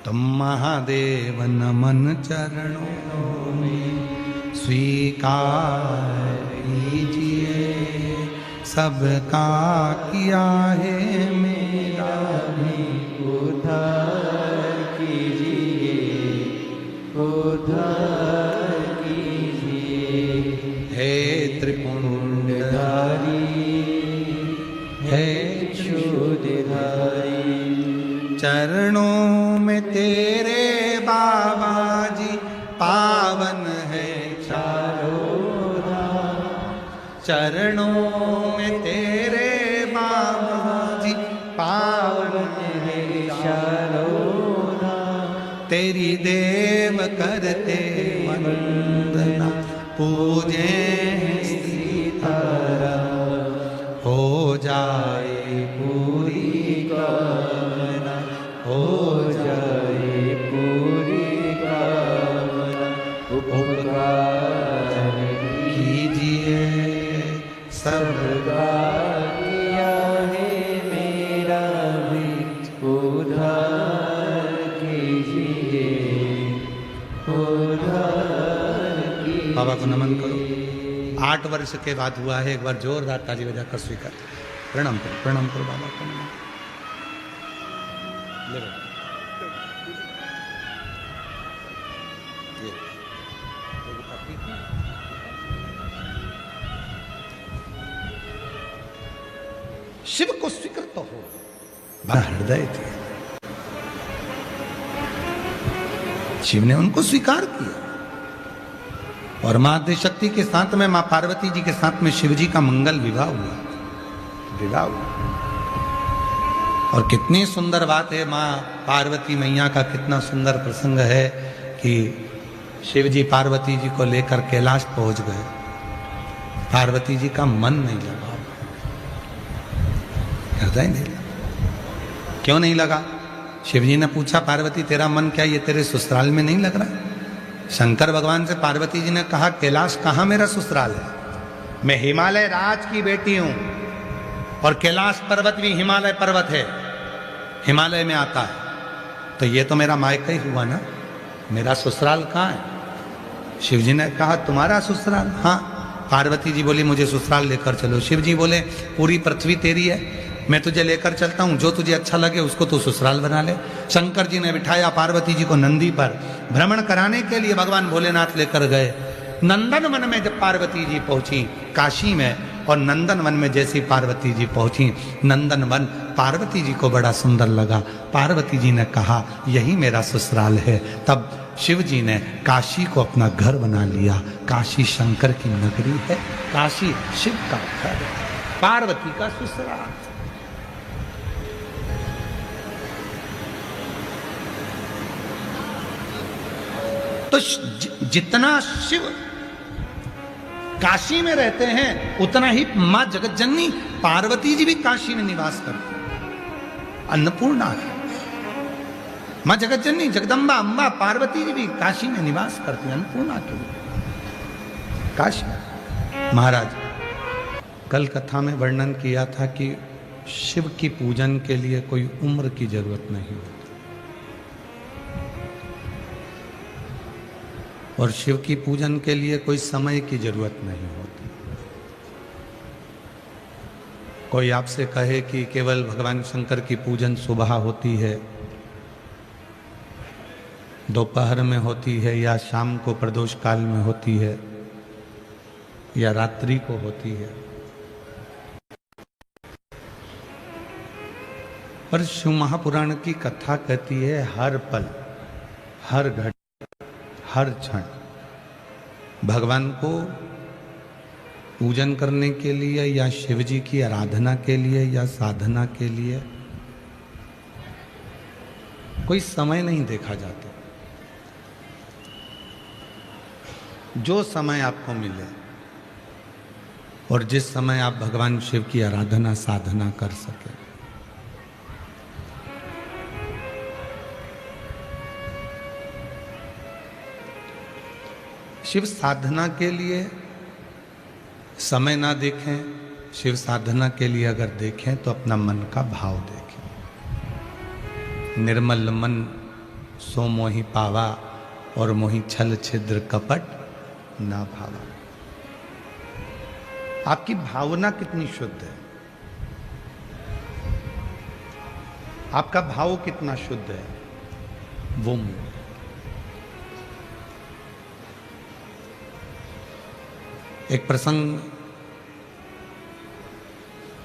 तुम महादेव नमन चरणों में स्वीकार कीजिए, सबका किया है मेरा भी उद्धार कीजिए, उद्धार कीजिए। हे त्रिपुंडधारी, हे शूलधारी, चरणों में तेरे बाबा जी पावन है चारों धाम। चरणों में तेरे बाबा जी पावन है चारों धाम। तेरी देव करते वंदना, पूजे सीतारा, हो जाए पूरी कामना, हो जाए पूरी कामना। उपकार कीजिए सबका किया है मेरा भी उद्धार कीजिए, उद्धार कीजिए। बाबा को नमन करो। 8 वर्ष के बाद हुआ है, एक बार जोरदार ताली बजाकर स्वीकार। प्रणाम करो, प्रणाम करो बाबा को। नमन ले लो। शिव को स्वीकृत हो, बड़ा हृदय थे, शिव ने उनको स्वीकार किया। और मां आदिशक्ति के साथ में, मां पार्वती जी के साथ में शिव जी का मंगल विवाह हुआ, विवाह हुआ। और कितनी सुंदर बात है, मां पार्वती मैया का कितना सुंदर प्रसंग है कि शिव जी पार्वती जी को लेकर कैलाश पहुंच गए। पार्वती जी का मन नहीं लगा, हृदय नहीं लगा। क्यों नहीं लगा? शिव जी ने पूछा, पार्वती तेरा मन क्या ये तेरे ससुराल में नहीं लग रहा? शंकर भगवान से पार्वती जी ने कहा, कैलाश कहाँ मेरा ससुराल है? मैं हिमालय राज की बेटी हूं, और कैलाश पर्वत भी हिमालय पर्वत है, हिमालय में आता है, तो ये तो मेरा मायका ही हुआ ना, मेरा ससुराल कहाँ है? शिव जी ने कहा, तुम्हारा ससुराल? हाँ, पार्वती जी बोली मुझे ससुराल लेकर चलो। शिव जी बोले पूरी पृथ्वी तेरी है, मैं तुझे लेकर चलता हूँ, जो तुझे अच्छा लगे उसको तू ससुराल बना ले। शंकर जी ने बिठाया पार्वती जी को नंदी पर, भ्रमण कराने के लिए भगवान भोलेनाथ लेकर गए। नंदन वन में जब पार्वती जी पहुंची काशी में, और नंदन वन में जैसी पार्वती जी पहुंची, नंदन वन पार्वती जी को बड़ा सुंदर लगा। पार्वती जी ने कहा यही मेरा ससुराल है। तब शिव जी ने काशी को अपना घर बना लिया। काशी शंकर की नगरी है, काशी शिव का घर है, पार्वती का ससुराल। तो जितना शिव काशी में रहते हैं उतना ही मां जगत जननी पार्वती जी भी काशी में निवास करती हैं। अन्नपूर्णा मां जगत जननी जगदम्बा अम्बा पार्वती जी भी काशी में निवास करती हैं, अन्नपूर्णा के लिए काशी। महाराज कल कथा में वर्णन किया था कि शिव की पूजन के लिए कोई उम्र की जरूरत नहीं होती, और शिव की पूजन के लिए कोई समय की जरूरत नहीं होती। कोई आपसे कहे कि केवल भगवान शंकर की पूजन सुबह होती है, दोपहर में होती है, या शाम को प्रदोष काल में होती है, या रात्रि को होती है, पर शिव महापुराण की कथा कहती है हर पल, हर घड़ी, हर क्षण भगवान को पूजन करने के लिए, या शिव जी की आराधना के लिए, या साधना के लिए कोई समय नहीं देखा जाता। जो समय आपको मिले और जिस समय आप भगवान शिव की आराधना साधना कर सके। शिव साधना के लिए समय ना देखें, शिव साधना के लिए अगर देखें तो अपना मन का भाव देखें। निर्मल मन सो मोहि पावा, और मोहि छल छिद्र कपट ना भावा। आपकी भावना कितनी शुद्ध है, आपका भाव कितना शुद्ध है, वो मूल। एक प्रसंग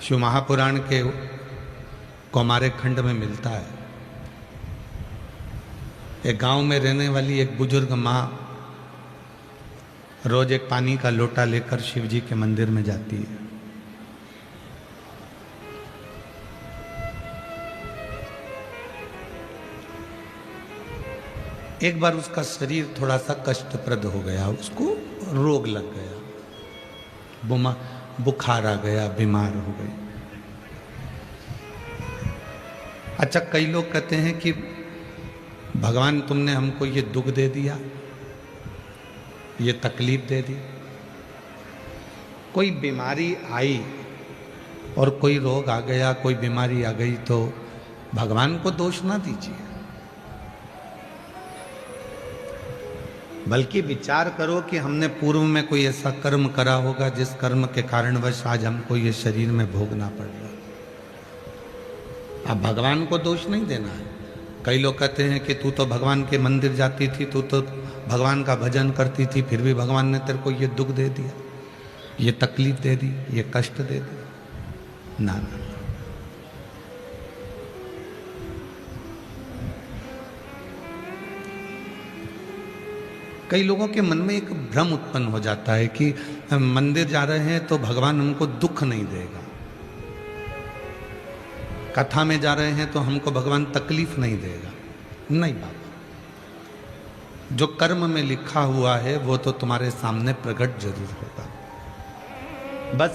शिव महापुराण के कौमारे खंड में मिलता है। एक गांव में रहने वाली एक बुजुर्ग माँ रोज एक पानी का लोटा लेकर शिव जी के मंदिर में जाती है। एक बार उसका शरीर थोड़ा सा कष्टप्रद हो गया, उसको रोग लग गया, बुखार आ गया, बीमार हो गई। अच्छा, कई लोग कहते हैं कि भगवान तुमने हमको ये दुख दे दिया, ये तकलीफ दे दी। कोई बीमारी आई और कोई रोग आ गया, कोई बीमारी आ गई, तो भगवान को दोष ना दीजिए, बल्कि विचार करो कि हमने पूर्व में कोई ऐसा कर्म करा होगा जिस कर्म के कारणवश आज हमको ये शरीर में भोगना पड़ रहा है। अब भगवान को दोष नहीं देना है। कई लोग कहते हैं कि तू तो भगवान के मंदिर जाती थी, तू तो भगवान का भजन करती थी, फिर भी भगवान ने तेरे को ये दुख दे दिया, ये तकलीफ दे दी, ये कष्ट दे दिया। ना ना, कई लोगों के मन में एक भ्रम उत्पन्न हो जाता है कि हम मंदिर जा रहे हैं तो भगवान हमको दुख नहीं देगा, कथा में जा रहे हैं तो हमको भगवान तकलीफ नहीं देगा। नहीं बाबा, जो कर्म में लिखा हुआ है वो तो तुम्हारे सामने प्रकट जरूर होगा। बस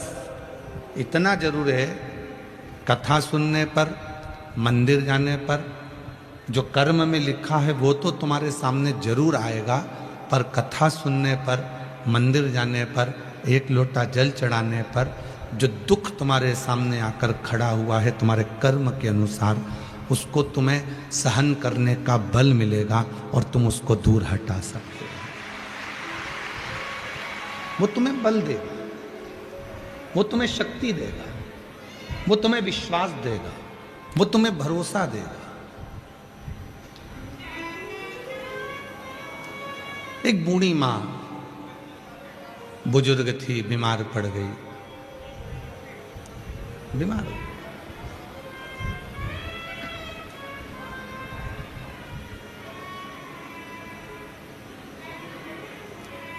इतना जरूर है, कथा सुनने पर, मंदिर जाने पर जो कर्म में लिखा है वो तो तुम्हारे सामने जरूर आएगा, पर कथा सुनने पर, मंदिर जाने पर, एक लोटा जल चढ़ाने पर जो दुख तुम्हारे सामने आकर खड़ा हुआ है तुम्हारे कर्म के अनुसार, उसको तुम्हें सहन करने का बल मिलेगा और तुम उसको दूर हटा सकते हो। वो तुम्हें बल देगा, वो तुम्हें शक्ति देगा, वो तुम्हें विश्वास देगा, वो तुम्हें भरोसा देगा। एक बूढ़ी मां बुजुर्ग थी, बीमार पड़ गई, बीमार हो।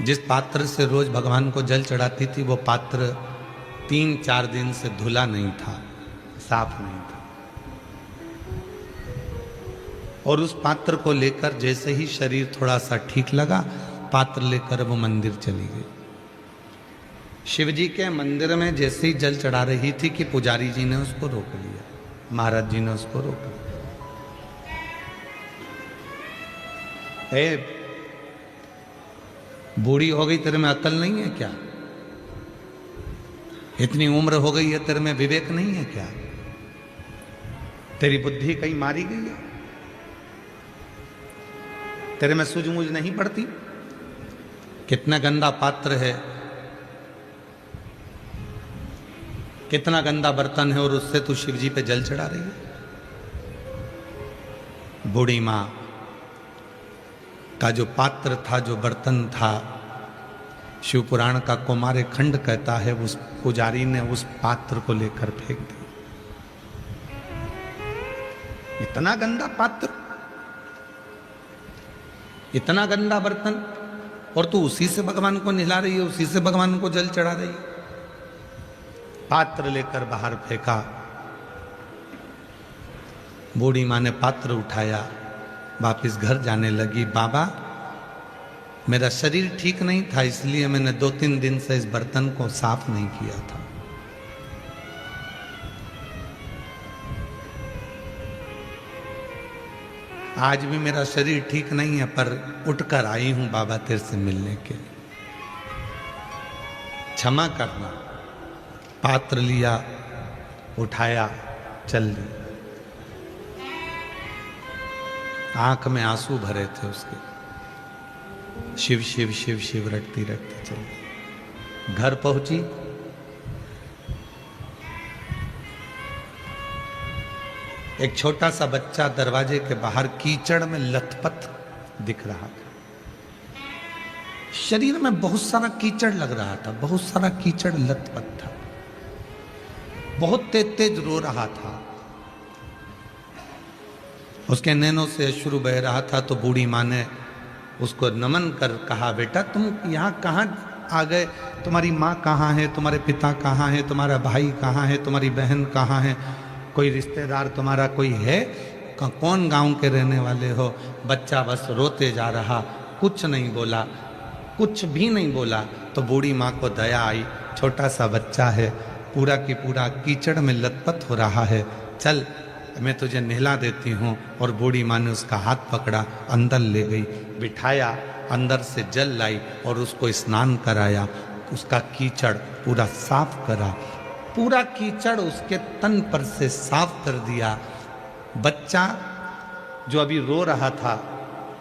जिस पात्र से रोज भगवान को जल चढ़ाती थी वो पात्र 3-4 दिन से धुला नहीं था, साफ नहीं था। और उस पात्र को लेकर जैसे ही शरीर थोड़ा सा ठीक लगा, पात्र लेकर वो मंदिर चली गई। शिव जी के मंदिर में जैसे ही जल चढ़ा रही थी कि पुजारी जी ने उसको रोक लिया, महाराज जी ने उसको रोक लिया। ए बूढ़ी हो गई, तेरे में अकल नहीं है क्या? इतनी उम्र हो गई है, तेरे में विवेक नहीं है क्या? तेरी बुद्धि कहीं मारी गई है? तेरे में सूझबूझ नहीं पड़ती? कितना गंदा पात्र है, कितना गंदा बर्तन है, और उससे तू शिव जी पे जल चढ़ा रही है। बूढ़ी मां का जो पात्र था, जो बर्तन था, शिव पुराण का कुमार खंड कहता है, उस पुजारी ने उस पात्र को लेकर फेंक दिया। इतना गंदा पात्र, इतना गंदा बर्तन, और तू उसी से भगवान को नहला रही है, उसी से भगवान को जल चढ़ा रही है। पात्र लेकर बाहर फेंका। बूढ़ी मां ने पात्र उठाया, वापिस घर जाने लगी। बाबा, मेरा शरीर ठीक नहीं था, इसलिए मैंने 2-3 दिन से इस बर्तन को साफ नहीं किया था। आज भी मेरा शरीर ठीक नहीं है, पर उठकर आई हूं बाबा तेरे से मिलने के लिए, क्षमा करना। पात्र लिया, उठाया, चल दी। आंख में आंसू भरे थे उसके। शिव शिव शिव शिव रटती रटती चली। घर पहुंची, एक छोटा सा बच्चा दरवाजे के बाहर कीचड़ में लथपथ दिख रहा था। शरीर में बहुत सारा कीचड़ लग रहा था, बहुत सारा कीचड़ लथपथ था, बहुत तेज तेज रो रहा था। उसके नैनों से अश्रु बह रहा था। तो बूढ़ी माँ ने उसको नमन कर कहा, बेटा तुम यहाँ कहाँ आ गए? तुम्हारी माँ कहाँ है? तुम्हारे पिता कहाँ है? तुम्हारा भाई कहाँ है? तुम्हारी बहन कहाँ है? कोई रिश्तेदार तुम्हारा कोई है? कौन गांव के रहने वाले हो? बच्चा बस रोते जा रहा, कुछ नहीं बोला, कुछ भी नहीं बोला। तो बूढ़ी माँ को दया आई, छोटा सा बच्चा है, पूरा की पूरा कीचड़ में लथपथ हो रहा है, चल मैं तुझे नहला देती हूँ। और बूढ़ी माँ ने उसका हाथ पकड़ा, अंदर ले गई, बिठाया, अंदर से जल लाई और उसको स्नान कराया, उसका कीचड़ पूरा साफ करा, पूरा कीचड़ उसके तन पर से साफ कर दिया। बच्चा जो अभी रो रहा था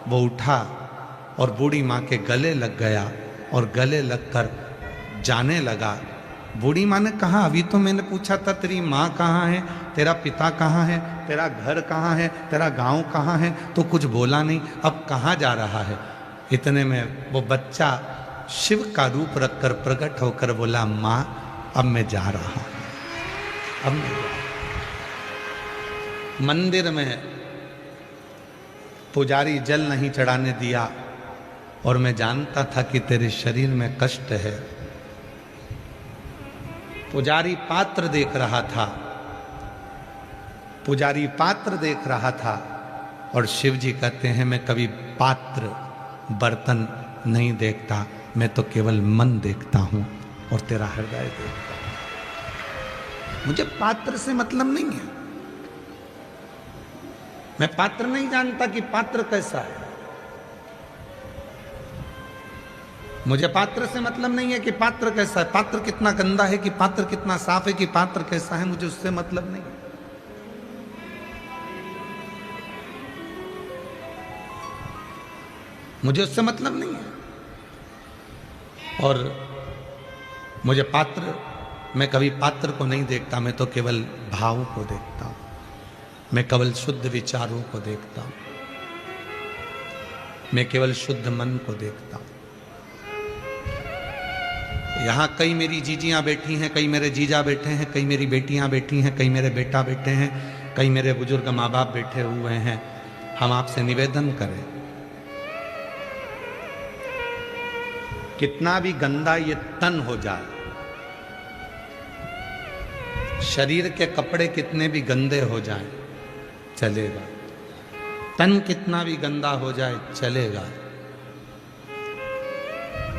वो उठा और बूढ़ी माँ के गले लग गया और गले लगकर जाने लगा। बूढ़ी माँ ने कहा, अभी तो मैंने पूछा था तेरी माँ कहाँ है, तेरा पिता कहाँ है, तेरा घर कहाँ है, तेरा गांव कहाँ है, तो कुछ बोला नहीं, अब कहाँ जा रहा है? इतने में वो बच्चा शिव का रूप रखकर प्रकट होकर बोला, माँ अब मैं जा रहा हूँ, अब मैं जा रहा हूँ। मंदिर में पुजारी जल नहीं चढ़ाने दिया और मैं जानता था कि तेरे शरीर में कष्ट है। पुजारी पात्र देख रहा था, पुजारी पात्र देख रहा था। और शिव जी कहते हैं, मैं कभी पात्र बर्तन नहीं देखता, मैं तो केवल मन देखता हूं और तेरा हृदय देखता हूं। मुझे पात्र से मतलब नहीं है, मैं पात्र नहीं जानता कि पात्र कैसा है। मुझे पात्र से मतलब नहीं है कि पात्र कैसा है, पात्र कितना गंदा है, कि पात्र कितना साफ है, कि पात्र कैसा है, मुझे उससे मतलब नहीं है। मुझे उससे मतलब नहीं है। और मुझे पात्र, मैं कभी पात्र को नहीं देखता, मैं तो केवल भाव को देखता हूं, मैं केवल शुद्ध विचारों को देखता हूं, मैं केवल शुद्ध मन को देखता हूं। यहां कई मेरी जीजियां बैठी हैं, कई मेरे जीजा बैठे हैं, कई मेरी बेटियां बैठी हैं, कई मेरे बेटा बैठे हैं, कई मेरे बुजुर्ग माँ बाप बैठे हुए हैं। हम आपसे निवेदन करें, कितना भी गंदा ये तन हो जाए, शरीर के कपड़े कितने भी गंदे हो जाएं, चलेगा। तन कितना भी गंदा हो जाए, चलेगा।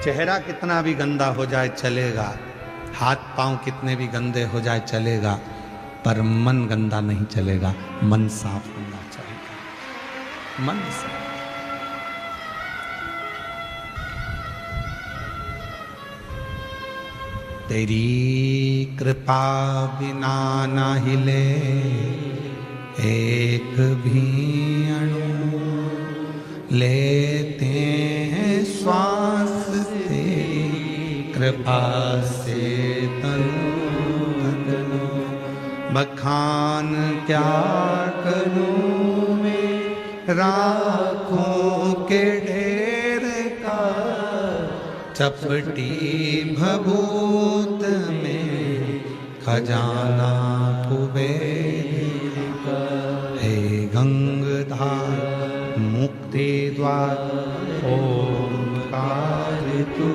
चेहरा कितना भी गंदा हो जाए, चलेगा। हाथ पांव कितने भी गंदे हो जाए, चलेगा। पर मन गंदा नहीं चलेगा, मन साफ होना चाहिए। मन साफ। तेरी कृपा बिना ना हिले एक भी अणु, लेते हैं श्वास तेरी कृपा से तनु। बखान क्या करूं मैं राखों के ढेर का, चपटी भभूत में खजाना कुबेर का। हे गंगाधार मुक्ति द्वार ओंकार तू,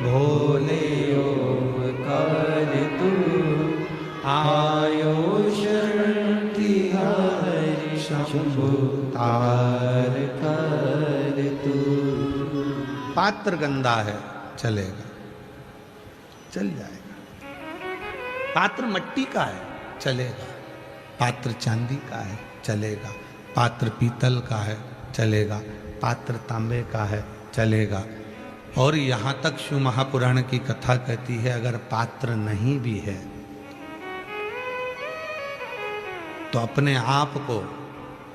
भोले ओंकार तू। आयो शरण तिहारी शंभु तार कर तू। पात्र गंदा है, चलेगा, चल जाएगा। पात्र मट्टी का है, चलेगा। पात्र चांदी का है, चलेगा। पात्र पीतल का है, चलेगा। पात्र तांबे का है, चलेगा। और यहाँ तक शिव महापुराण की कथा कहती है, अगर पात्र नहीं भी है तो अपने आप को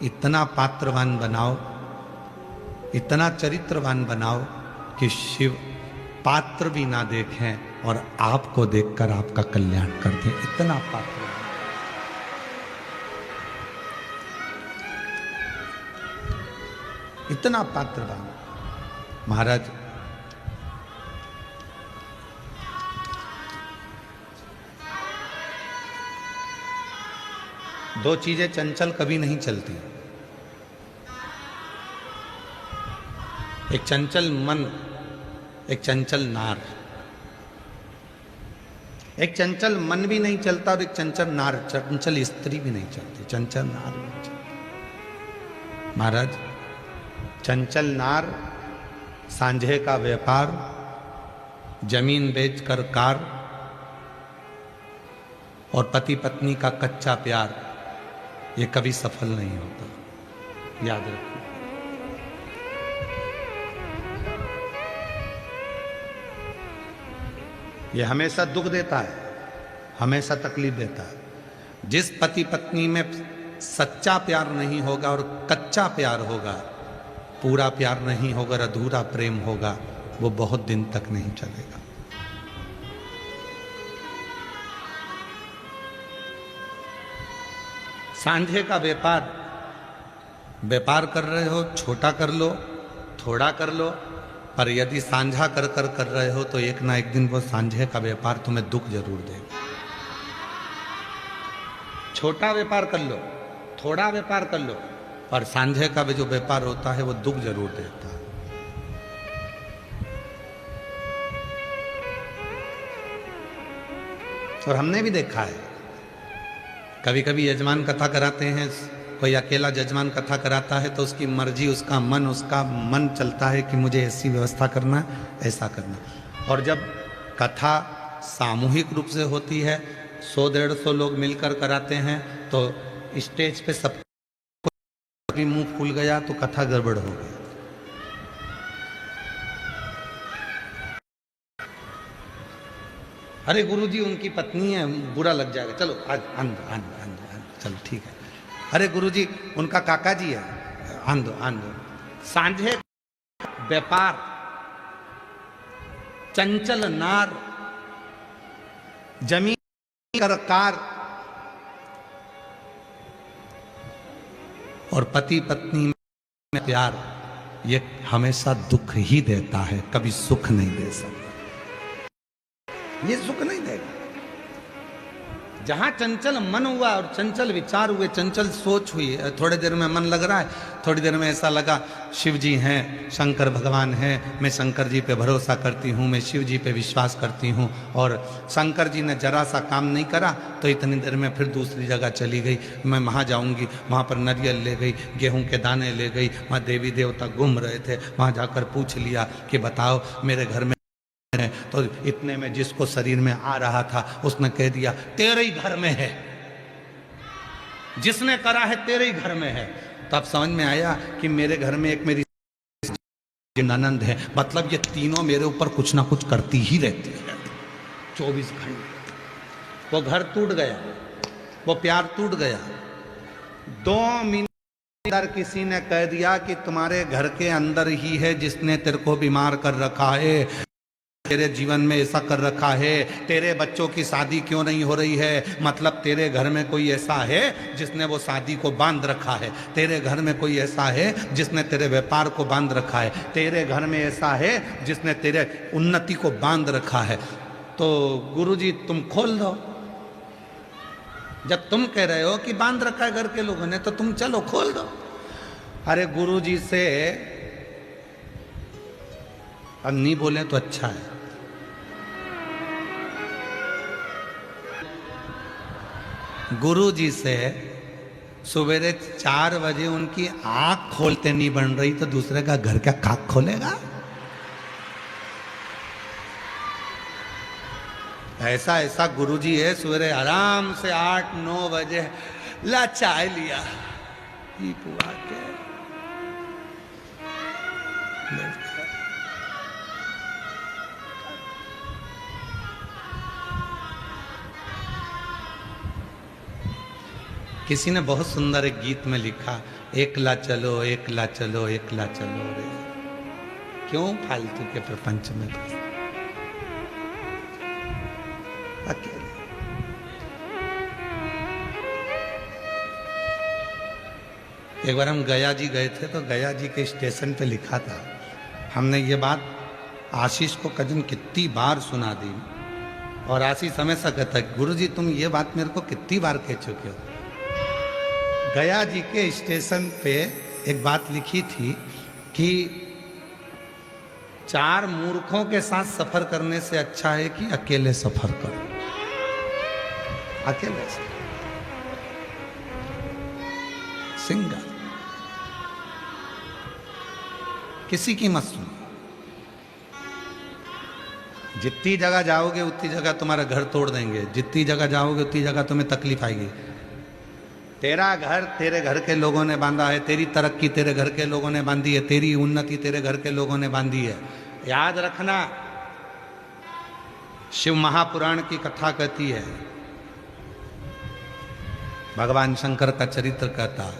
इतना पात्रवान बनाओ, इतना चरित्रवान बनाओ कि शिव पात्र भी ना देखें और आपको देखकर आपका कल्याण कर दें। इतना पात्र, इतना पात्रवान। महाराज दो चीजें चंचल कभी नहीं चलती, एक चंचल मन, एक चंचल नार। एक चंचल मन भी नहीं चलता और एक चंचल नार, चंचल स्त्री भी नहीं चलती, चंचल नार भी नहीं चलती। महाराज चंचल नार, सांझे का व्यापार, जमीन बेचकर कार और पति पत्नी का कच्चा प्यार, ये कभी सफल नहीं होता, याद रखो। ये हमेशा दुख देता है, हमेशा तकलीफ देता है। जिस पति पत्नी में सच्चा प्यार नहीं होगा और कच्चा प्यार होगा, पूरा प्यार नहीं होगा, अधूरा प्रेम होगा, वो बहुत दिन तक नहीं चलेगा। सांझे का व्यापार, व्यापार कर रहे हो, छोटा कर लो, थोड़ा कर लो, पर यदि सांझा कर रहे हो तो एक ना एक दिन वो सांझे का व्यापार तुम्हें दुख जरूर देगा। छोटा व्यापार कर लो, थोड़ा व्यापार कर लो, पर सांझे का भी जो व्यापार होता है वो दुख जरूर देता है। और हमने भी देखा है, कभी कभी यजमान कथा कराते हैं, कोई अकेला यजमान कथा कराता है तो उसकी मर्जी, उसका मन चलता है कि मुझे ऐसी व्यवस्था करना, ऐसा करना। और जब कथा सामूहिक रूप से होती है, 100-150 लोग मिलकर कराते हैं, तो स्टेज पे सब भी मुंह फूल गया तो कथा गड़बड़ हो गई। अरे गुरुजी उनकी पत्नी है, बुरा लग जाएगा, चलो आज चलो ठीक है। अरे गुरुजी उनका काका जी है, आंदो। सांझे व्यापार, चंचल नार जमीन कार और पति पत्नी में प्यार ये हमेशा दुख ही देता है, कभी सुख नहीं दे सकता। ये सुख नहीं देगा। जहां चंचल मन हुआ और चंचल विचार हुए, चंचल सोच हुई, थोड़ी देर में मन लग रहा है, थोड़ी देर में ऐसा लगा शिव जी हैं, शंकर भगवान हैं, मैं शंकर जी पे भरोसा करती हूँ, मैं शिव जी पे विश्वास करती हूँ, और शंकर जी ने जरा सा काम नहीं करा तो इतनी देर में फिर दूसरी जगह चली गई, मैं वहाँ जाऊँगी, वहाँ पर नारियल ले गई, गेहूँ के दाने ले गई, वहाँ देवी देवता घूम रहे थे, वहाँ जाकर पूछ लिया कि बताओ मेरे घर में, तो इतने में जिसको शरीर में आ रहा था उसने कह दिया तेरे ही घर में है, जिसने करा है तेरे ही घर में है। तो अब समझ में आया कि मेरे घर में एक मेरी ननंद है, मतलब ये तीनों मेरे ऊपर कुछ ना कुछ करती ही रहती है 24 घंटे। वो घर टूट गया, वो प्यार टूट गया। 2 मिनट अंदर किसी ने कह दिया कि तुम्हारे घर के अंदर ही है जिसने तेरे को बीमार कर रखा है, तेरे जीवन में ऐसा कर रखा है, तेरे बच्चों की शादी क्यों नहीं हो रही है, मतलब तेरे घर में कोई ऐसा है जिसने वो शादी को बांध रखा है, तेरे घर में कोई ऐसा है जिसने तेरे व्यापार को बांध रखा है, तेरे घर में ऐसा है जिसने तेरे उन्नति को बांध रखा है। तो गुरुजी तुम खोल दो, जब तुम कह रहे हो कि बांध रखा है घर के लोगों ने तो तुम चलो खोल दो। अरे गुरुजी से अब नहीं बोले तो अच्छा है। गुरु जी से सवेरे 4 बजे उनकी आंख खोलते नहीं बन रही तो दूसरे का घर क्या खाक खोलेगा? ऐसा ऐसा गुरु जी है, सवेरे आराम से 8-9 बजे ला चाय लिया ही पुआ के किसी ने बहुत सुंदर एक गीत में लिखा, एकला चलो एकला चलो एकला चलो रे, क्यों फालतू के प्रपंच में अकेले। एक बार हम गया जी गए थे तो गया जी के स्टेशन पे लिखा था, हमने ये बात आशीष को कजन कितनी बार सुना दी और आशीष हमेशा कहता है गुरुजी तुम ये बात मेरे को कितनी बार कह चुके हो। गया जी के स्टेशन पे एक बात लिखी थी कि 4 मूर्खों के साथ सफर करने से अच्छा है कि अकेले सफर करो, अकेले से सिंगल, किसी की मत सुनो। जितनी जगह जाओगे उतनी जगह तुम्हारा घर तोड़ देंगे, जितनी जगह जाओगे उतनी जगह तुम्हें तकलीफ आएगी। तेरा घर तेरे घर के लोगों ने बांधा है, तेरी तरक्की तेरे घर के लोगों ने बांधी है, तेरी उन्नति तेरे घर के लोगों ने बांधी है। याद रखना, शिव महापुराण की कथा कहती है, भगवान शंकर का चरित्र कहता,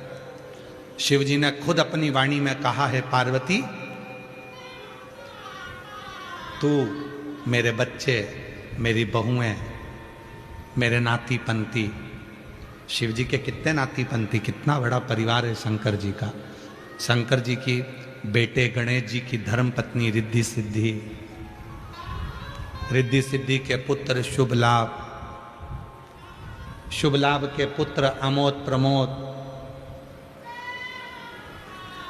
शिव जी ने खुद अपनी वाणी में कहा है, पार्वती तू मेरे बच्चे, मेरी बहुएं, मेरे नाती पंती, शिव जी के कितने नाती पंथी, कितना बड़ा परिवार है शंकर जी का। शंकर जी की बेटे गणेश जी की धर्म पत्नी रिद्धि सिद्धि, रिद्धि सिद्धि के पुत्र शुभ लाभ, शुभ लाभ के पुत्र अमोद प्रमोद,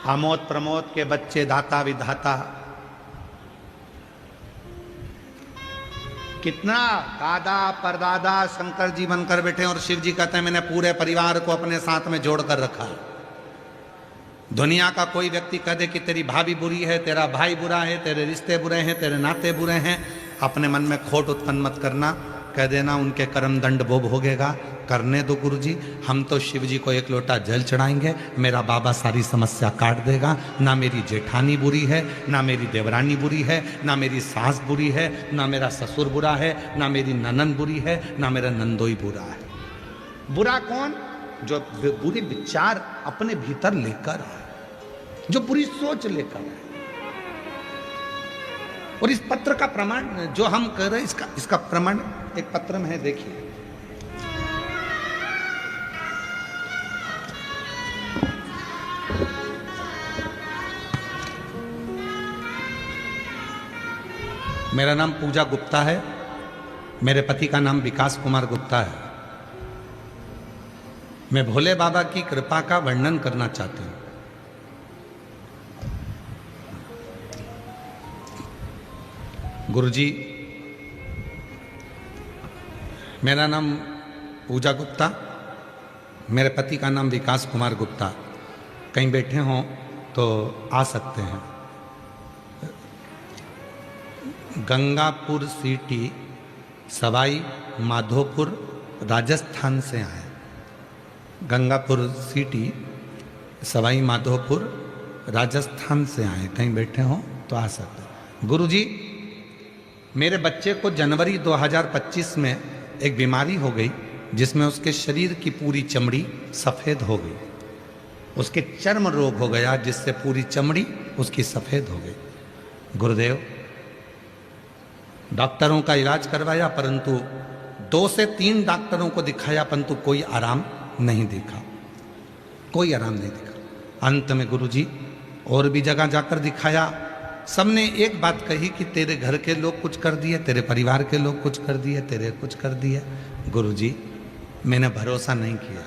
अमोद प्रमोद के बच्चे दाता विधाता। कितना दादा परदादा शंकर जी बनकर बैठे और शिव जी कहते हैं मैंने पूरे परिवार को अपने साथ में जोड़ कर रखा। दुनिया का कोई व्यक्ति कह दे कि तेरी भाभी बुरी है, तेरा भाई बुरा है, तेरे रिश्ते बुरे हैं, तेरे नाते बुरे हैं, अपने मन में खोट उत्पन्न मत करना, कह देना उनके कर्म दंड वो भोगेगा। करने दो गुरुजी, हम तो शिव जी को 1 लोटा जल चढ़ाएंगे, मेरा बाबा सारी समस्या काट देगा। ना मेरी जेठानी बुरी है, ना मेरी देवरानी बुरी है, ना मेरी सास बुरी है, ना मेरा ससुर बुरा है, ना मेरी ननन बुरी है, ना मेरा नंदोई बुरा है। बुरा कौन? जो बुरे विचार अपने भीतर लेकर है, जो बुरी सोच लेकर है। और इस पत्र का प्रमाण जो हम कर रहे हैं, इसका प्रमाण एक पत्र में है, देखिए। मेरा नाम पूजा गुप्ता है, मेरे पति का नाम विकास कुमार गुप्ता है। मैं भोले बाबा की कृपा का वर्णन करना चाहती हूं। गुरुजी, मेरा नाम पूजा गुप्ता, मेरे पति का नाम विकास कुमार गुप्ता। कहीं बैठे हों तो आ सकते हैं। गंगापुर सिटी, सवाई माधोपुर, राजस्थान से आए। गंगापुर सिटी, सवाई माधोपुर, राजस्थान से आए। कहीं बैठे हों तो आ सकते हैं। गुरुजी, मेरे बच्चे को जनवरी 2025 में एक बीमारी हो गई जिसमें उसके शरीर की पूरी चमड़ी सफ़ेद हो गई। उसके चर्म रोग हो गया जिससे पूरी चमड़ी उसकी सफ़ेद हो गई। गुरुदेव, डॉक्टरों का इलाज करवाया, परंतु 2 से 3 डॉक्टरों को दिखाया, परंतु कोई आराम नहीं दिखा, कोई आराम नहीं दिखा। अंत में गुरुजी और भी जगह जाकर दिखाया, सबने एक बात कही कि तेरे घर के लोग कुछ कर दिए, तेरे परिवार के लोग कुछ कर दिए, तेरे कुछ कर दिए। गुरुजी, मैंने भरोसा नहीं किया।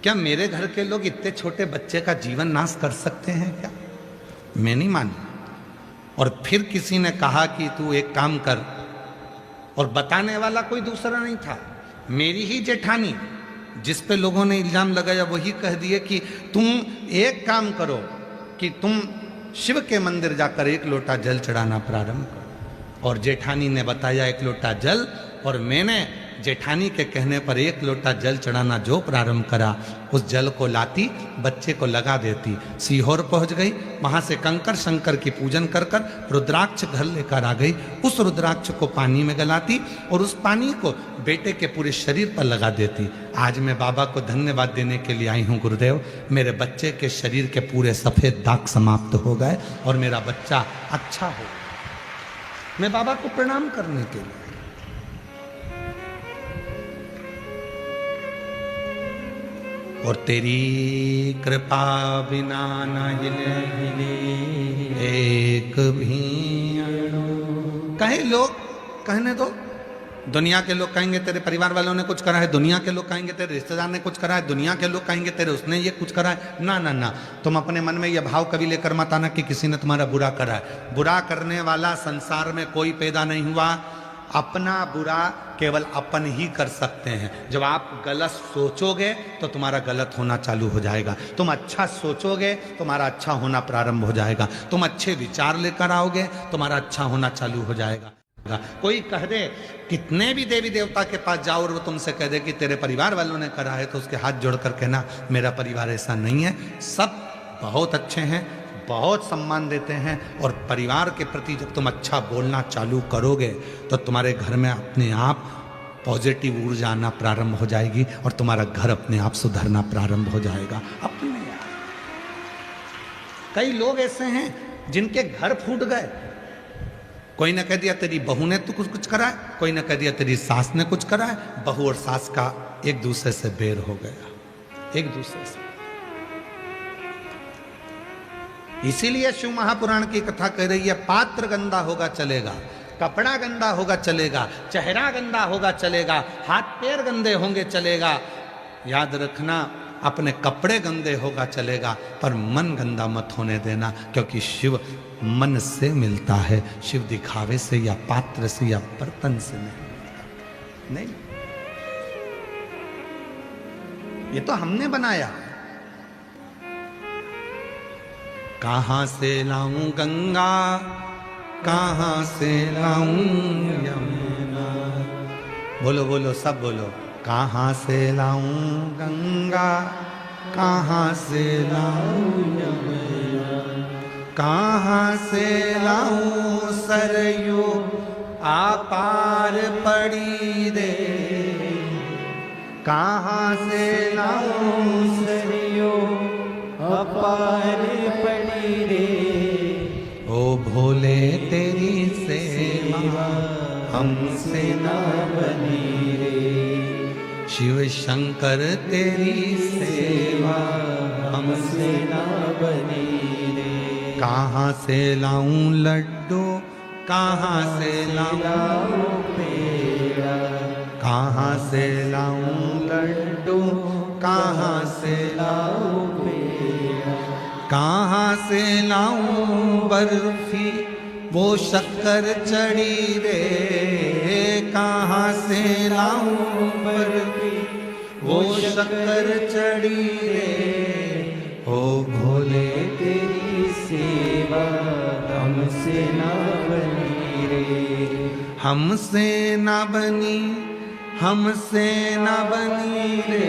क्या मेरे घर के लोग इतने छोटे बच्चे का जीवन नाश कर सकते हैं क्या? मैं नहीं मानी। और फिर किसी ने कहा कि तू एक काम कर, और बताने वाला कोई दूसरा नहीं था, मेरी ही जेठानी, जिस पे लोगों ने इल्जाम लगाया, वही कह दिए कि तुम एक काम करो कि तुम शिव के मंदिर जाकर 1 लोटा जल चढ़ाना प्रारंभ करो। और जेठानी ने बताया 1 लोटा जल, और मैंने जेठानी के कहने पर 1 लोटा जल चढ़ाना जो प्रारंभ करा, उस जल को लाती, बच्चे को लगा देती, सीहोर पहुंच गई। वहां से कंकर शंकर की पूजन कर कर रुद्राक्ष घर लेकर आ गई। उस रुद्राक्ष को पानी में गलाती और उस पानी को बेटे के पूरे शरीर पर लगा देती। आज मैं बाबा को धन्यवाद देने के लिए आई हूँ। गुरुदेव, मेरे बच्चे के शरीर के पूरे सफ़ेद दाग समाप्त हो गए और मेरा बच्चा अच्छा हो। मैं बाबा को प्रणाम करने के लिए। और तेरी कृपा बिना न हिले एक भी अणु। कहे लोग, कहने दो। दुनिया के लोग कहेंगे तेरे परिवार वालों ने कुछ करा है, दुनिया के लोग कहेंगे तेरे रिश्तेदार ने कुछ करा है, दुनिया के लोग कहेंगे तेरे उसने ये कुछ करा है। ना ना ना, तुम अपने मन में यह भाव कभी लेकर मत आना कि किसी ने तुम्हारा बुरा करा है। बुरा करने वाला संसार में कोई पैदा नहीं हुआ। अपना बुरा केवल अपन ही कर सकते हैं। जब आप गलत सोचोगे तो तुम्हारा गलत होना चालू हो जाएगा। तुम अच्छा सोचोगे, तुम्हारा अच्छा होना प्रारंभ हो जाएगा। तुम अच्छे विचार लेकर आओगे, तुम्हारा अच्छा होना चालू हो जाएगा। कोई कह दे, कितने भी देवी देवता के पास जाओ और वो तुमसे कह दे कि तेरे परिवार वालों ने करा है, तो उसके हाथ जोड़कर कहना मेरा परिवार ऐसा नहीं है, सब बहुत अच्छे हैं, बहुत सम्मान देते हैं। और परिवार के प्रति जब तुम अच्छा बोलना चालू करोगे तो तुम्हारे घर में अपने आप पॉजिटिव ऊर्जा आना प्रारंभ हो जाएगी और तुम्हारा घर अपने आप सुधरना प्रारंभ हो जाएगा। अपने कई लोग ऐसे हैं जिनके घर फूट गए। कोई ने कह दिया तेरी बहू ने तो कुछ करा है, कोई ने कह दिया तेरी सास ने कुछ करा है। बहू और सास का एक दूसरे से बैर हो गया, एक दूसरे से। इसीलिए शिव महापुराण की कथा कह रही है, पात्र गंदा होगा चलेगा, कपड़ा गंदा होगा चलेगा, चेहरा गंदा होगा चलेगा, हाथ पैर गंदे होंगे चलेगा। याद रखना, अपने कपड़े गंदे होगा चलेगा, पर मन गंदा मत होने देना, क्योंकि शिव मन से मिलता है। शिव दिखावे से या पात्र से या बर्तन से नहीं। ये तो हमने बनाया। कहां से लाऊं गंगा, कहां से लाऊं यमुना। बोलो बोलो, सब बोलो। कहां से लाऊं गंगा, कहां से लाऊं यमुना, कहां से लाऊं सरयू आपार पड़ी रे, कहां से लाऊं सरयू अपार पड़ी रे। ओ भोले तेरी हमसे ना बनी रे, शिव शंकर तेरी सेवा हमसे ना बनी रे, कहाँ से लाऊं लड्डू, कहाँ से लाऊं पेड़ा, कहाँ से लाऊं लड्डू, कहाँ से लाऊं पेड़ा, कहाँ से लाऊं बर्फी, वो शक्कर चढ़ी रे, कहाँ से लाऊं बर्फी, वो शक्कर चढ़ी रे, ओ भोले तेरी सेवा हमसे ना बनी रे, हमसे ना बनी, हमसे ना बनी रे,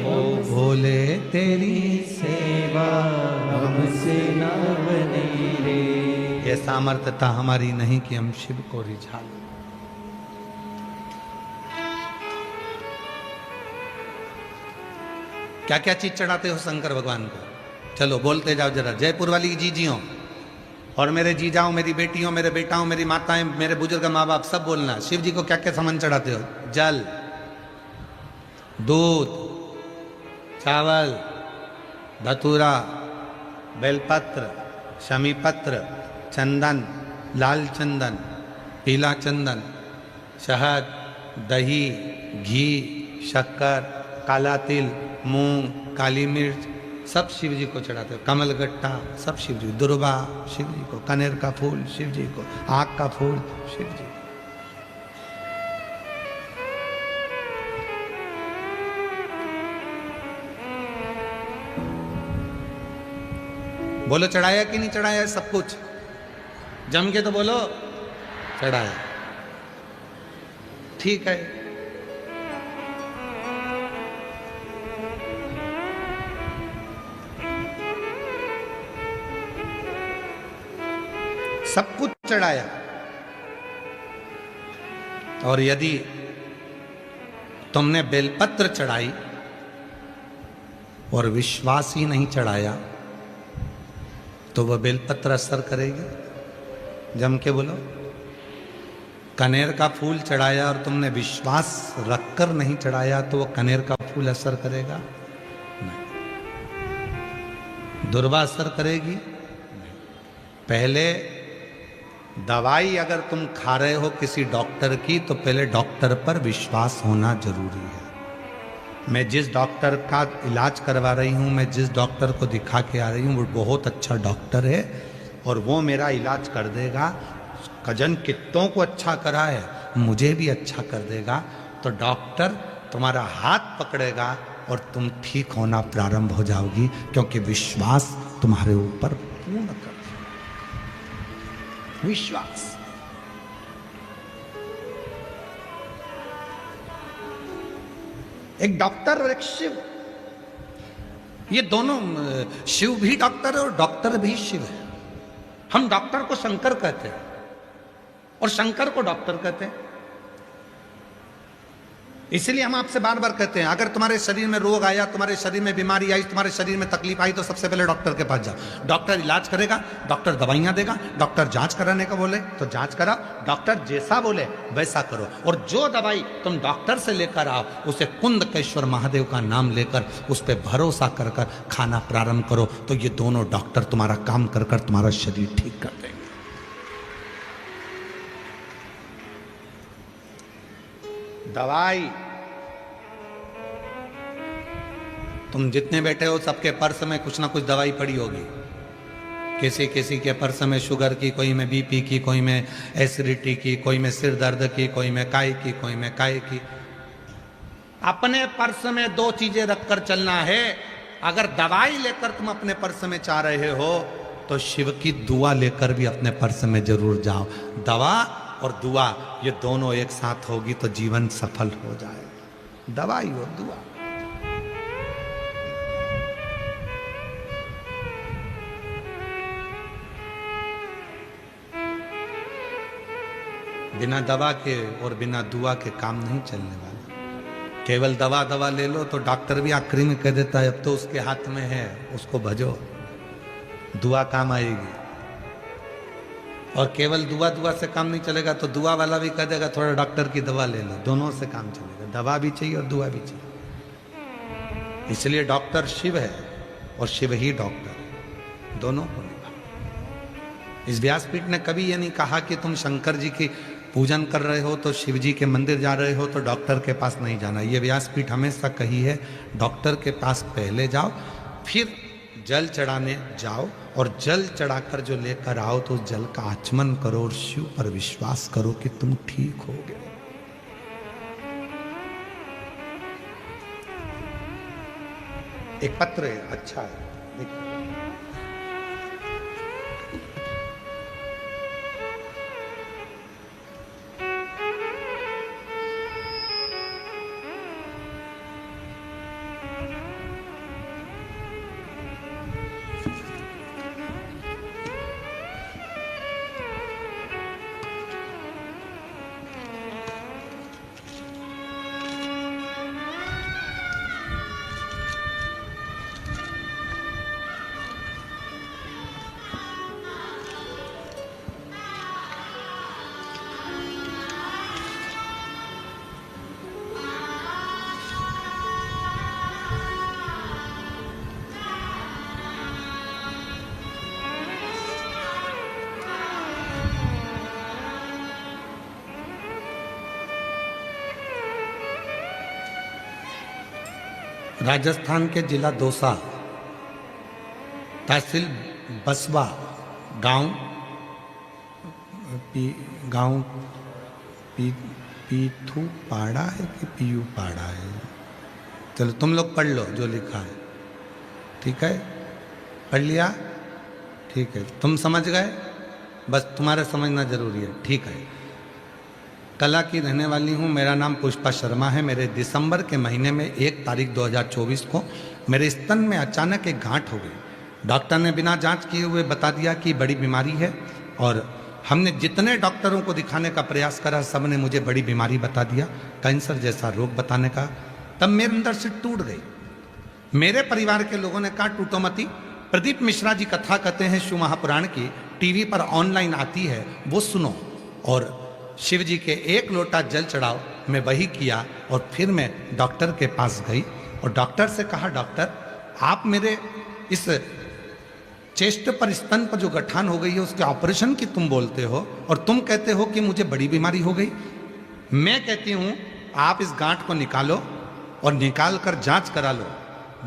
ओ भोले तेरी सेवा हमसे ना बनी रे, ये सामर्थ्यता हमारी नहीं कि हम शिव को रिझा लें। क्या क्या चीज चढ़ाते हो शंकर भगवान को? चलो बोलते जाओ जरा। जयपुर वाली जीजियों और मेरे जीजाओं, मेरी बेटियों, मेरे बेटाओं, मेरी माताएं, मेरे बुजुर्ग माँ बाप सब बोलना, शिव जी को क्या क्या सामान चढ़ाते हो? जल, दूध, चावल, धतूरा, बेलपत्र, शमीपत्र, चंदन, लाल चंदन, पीला चंदन, शहद, दही, घी, शक्कर, काला तिल, मूंग, काली मिर्च, सब शिव जी को चढ़ाते हो। कमलगट्टा सब शिव जी, दुर्वा शिव जी को, कनेर का फूल शिव जी को, आग का फूल शिव जी। बोलो चढ़ाया कि नहीं चढ़ाया? सब कुछ जम के तो बोलो चढ़ाया। ठीक है, सब कुछ चढ़ाया। और यदि तुमने बेलपत्र चढ़ाई और विश्वास ही नहीं चढ़ाया तो वह बेलपत्र असर करेगी? जम के बोलो। कनेर का फूल चढ़ाया और तुमने विश्वास रखकर नहीं चढ़ाया तो वह कनेर का फूल असर करेगा? नहीं। दुर्वा असर करेगी? नहीं। पहले दवाई अगर तुम खा रहे हो किसी डॉक्टर की तो पहले डॉक्टर पर विश्वास होना जरूरी है। मैं जिस डॉक्टर का इलाज करवा रही हूँ, मैं जिस डॉक्टर को दिखा के आ रही हूँ, वो बहुत अच्छा डॉक्टर है और वो मेरा इलाज कर देगा। कजन कितनों को अच्छा करा है, मुझे भी अच्छा कर देगा। तो डॉक्टर तुम्हारा हाथ पकड़ेगा और तुम ठीक होना प्रारंभ हो जाओगी, क्योंकि विश्वास तुम्हारे ऊपर पूर्ण कर। विश्वास। एक डॉक्टर और एक शिव, ये दोनों, शिव भी डॉक्टर है और डॉक्टर भी शिव है। हम डॉक्टर को शंकर कहते हैं और शंकर को डॉक्टर कहते हैं। इसलिए हम आपसे बार बार कहते हैं, अगर तुम्हारे शरीर में रोग आया, तुम्हारे शरीर में बीमारी आई, तुम्हारे शरीर में तकलीफ आई, तो सबसे पहले डॉक्टर के पास जाओ। डॉक्टर इलाज करेगा, डॉक्टर दवाइयां देगा, डॉक्टर जांच कराने का बोले तो जांच कराओ, डॉक्टर जैसा बोले वैसा करो। और जो दवाई तुम डॉक्टर से लेकर आओ उसे कुंदकेश्वर महादेव का नाम लेकर उस पर भरोसा कर कर खाना प्रारंभ करो, तो ये दोनों डॉक्टर तुम्हारा काम कर कर तुम्हारा शरीर ठीक कर देंगे। दवाई, तुम जितने बैठे हो सबके पर्स में कुछ ना कुछ दवाई पड़ी होगी। किसी किसी के पर्स में शुगर की, कोई में बीपी की, कोई में एसिडिटी की, कोई में सिर दर्द की, कोई में काय की, कोई में काय की। अपने पर्स में दो चीजें रखकर चलना है। अगर दवाई लेकर तुम अपने पर्स में जा रहे हो तो शिव की दुआ लेकर भी अपने पर्स में जरूर जाओ। दवा और दुआ ये दोनों एक साथ होगी तो जीवन सफल हो जाए। दवाई और दुआ। बिना दवा के और बिना दुआ के काम नहीं चलने वाला। केवल दवा दवा ले लो तो डॉक्टर भी आखिरी में कह देता है अब तो उसके हाथ में है, उसको भजो, दुआ काम आएगी। और केवल दुआ से काम नहीं चलेगा तो दुआ वाला भी कह देगा थोड़ा डॉक्टर की दवा ले लो, दोनों से काम चलेगा। दवा भी चाहिए और दुआ भी चाहिए। इसलिए डॉक्टर शिव है और शिव ही डॉक्टर, दोनों को निभा। इस व्यासपीठ ने कभी ये नहीं कहा कि तुम शंकर जी की पूजन कर रहे हो तो शिव जी के मंदिर जा रहे हो तो डॉक्टर के पास नहीं जाना। ये व्यासपीठ हमेशा कही है डॉक्टर के पास पहले जाओ, फिर जल चढ़ाने जाओ, और जल चढ़ाकर जो लेकर आओ तो उस जल का आचमन करो और शिव पर विश्वास करो कि तुम ठीक हो गए। एक पत्र है, अच्छा है, देखिए। राजस्थान के जिला दौसा, तहसील बसवा, गांव पीथू पाड़ा है कि पीयू पाड़ा है, चलो तुम लोग पढ़ लो जो लिखा है, ठीक है, पढ़ लिया, ठीक है, तुम समझ गए, बस तुम्हारा समझना जरूरी है, ठीक है। कला की रहने वाली हूँ, मेरा नाम पुष्पा शर्मा है। मेरे दिसंबर के महीने में 1 तारीख 2024 को मेरे स्तन में अचानक एक गांठ हो गई। डॉक्टर ने बिना जांच किए हुए बता दिया कि बड़ी बीमारी है, और हमने जितने डॉक्टरों को दिखाने का प्रयास करा सब ने मुझे बड़ी बीमारी बता दिया, कैंसर जैसा रोग बताने का। तब मेरे अंदर से टूट गई। मेरे परिवार के लोगों ने कहा टूटो मती, प्रदीप मिश्रा जी कथा कहते हैं शिव महापुराण की, टीवी पर ऑनलाइन आती है, वो सुनो और शिव जी के 1 लोटा जल चढ़ाओ। मैं वही किया और फिर मैं डॉक्टर के पास गई और डॉक्टर से कहा डॉक्टर आप मेरे इस चेस्ट पर, स्तन पर जो गठान हो गई है उसके ऑपरेशन की तुम बोलते हो और तुम कहते हो कि मुझे बड़ी बीमारी हो गई। मैं कहती हूँ आप इस गांठ को निकालो और निकाल कर जांच करा लो।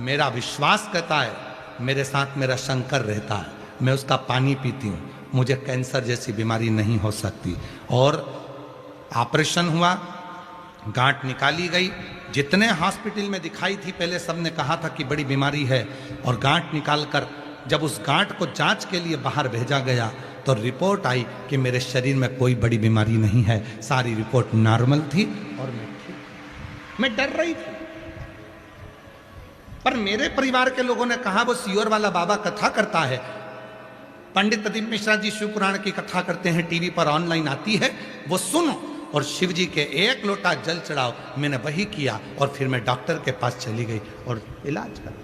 मेरा विश्वास कहता है मेरे साथ मेरा शंकर रहता है, मैं उसका पानी पीती हूँ, मुझे कैंसर जैसी बीमारी नहीं हो सकती। और ऑपरेशन हुआ, गांठ निकाली गई। जितने हॉस्पिटल में दिखाई थी पहले सब ने कहा था कि बड़ी बीमारी है, और गांठ निकालकर जब उस गांठ को जांच के लिए बाहर भेजा गया तो रिपोर्ट आई कि मेरे शरीर में कोई बड़ी बीमारी नहीं है, सारी रिपोर्ट नॉर्मल थी और मैं ठीक। मैं डर रही थी, पर मेरे परिवार के लोगों ने कहा वो सियोर वाला बाबा कथा करता है, पंडित प्रदीप मिश्रा जी शिव पुराण की कथा करते हैं, टीवी पर ऑनलाइन आती है, वो सुनो और शिव जी के 1 लोटा जल चढ़ाओ। मैंने वही किया और फिर मैं डॉक्टर के पास चली गई और इलाज कर।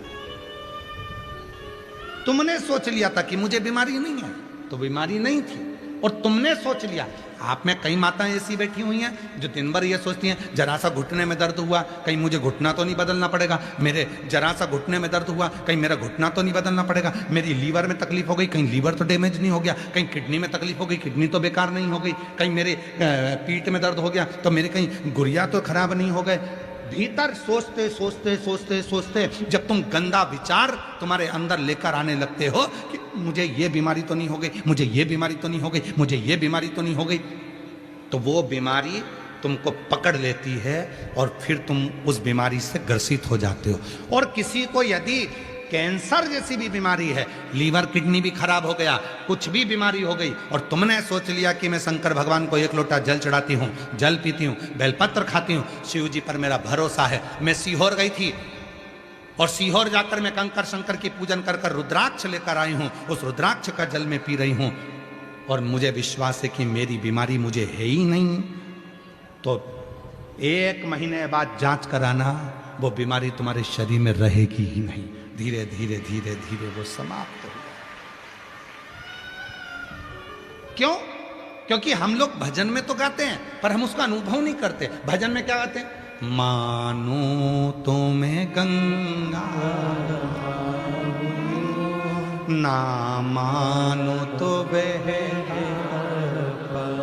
तुमने सोच लिया था कि मुझे बीमारी नहीं है, तो बीमारी नहीं थी, और तुमने सोच लिया। आप में कई माताएं ऐसी बैठी हुई हैं जो दिन भर ये सोचती हैं जरा सा घुटने में दर्द हुआ, कहीं मुझे घुटना तो नहीं बदलना पड़ेगा, मेरे जरा सा घुटने में दर्द हुआ कहीं मेरा घुटना तो नहीं बदलना पड़ेगा, मेरी लीवर में तकलीफ हो गई कहीं लीवर तो डैमेज नहीं हो गया, कहीं किडनी में तकलीफ हो गई किडनी तो बेकार नहीं हो गई, कहीं मेरे पीठ में दर्द हो गया तो मेरे कहीं गुर्रिया तो खराब नहीं हो गए। भीतर सोचते सोचते सोचते सोचते जब तुम गंदा विचार तुम्हारे अंदर लेकर आने लगते हो कि मुझे ये बीमारी तो नहीं हो गई, मुझे ये बीमारी तो नहीं हो गई, मुझे ये बीमारी तो नहीं हो गई, तो वो बीमारी तुमको पकड़ लेती है और फिर तुम उस बीमारी से ग्रसित हो जाते हो। और किसी को यदि कैंसर जैसी भी बीमारी है, लीवर किडनी भी खराब हो गया, कुछ भी बीमारी हो गई, और तुमने सोच लिया कि मैं शंकर भगवान को 1 लोटा जल चढ़ाती हूँ, जल पीती हूँ, बेलपत्र खाती हूँ, शिव जी पर मेरा भरोसा है। मैं सीहोर गई थी और सीहोर जाकर मैं कंकर शंकर की पूजन कर कर रुद्राक्ष लेकर आई हूँ, उस रुद्राक्ष का जल मैं पी रही हूँ और मुझे विश्वास है कि मेरी बीमारी मुझे है ही नहीं। तो 1 महीने बाद जांच कराना, वो बीमारी तुम्हारे शरीर में रहेगी ही नहीं, धीरे धीरे धीरे धीरे वो समाप्त हो। क्यों? क्योंकि हम लोग भजन में तो गाते हैं पर हम उसका अनुभव नहीं करते। भजन में क्या गाते हैं? मानो तो मैं गंगा ना मानो तो बह।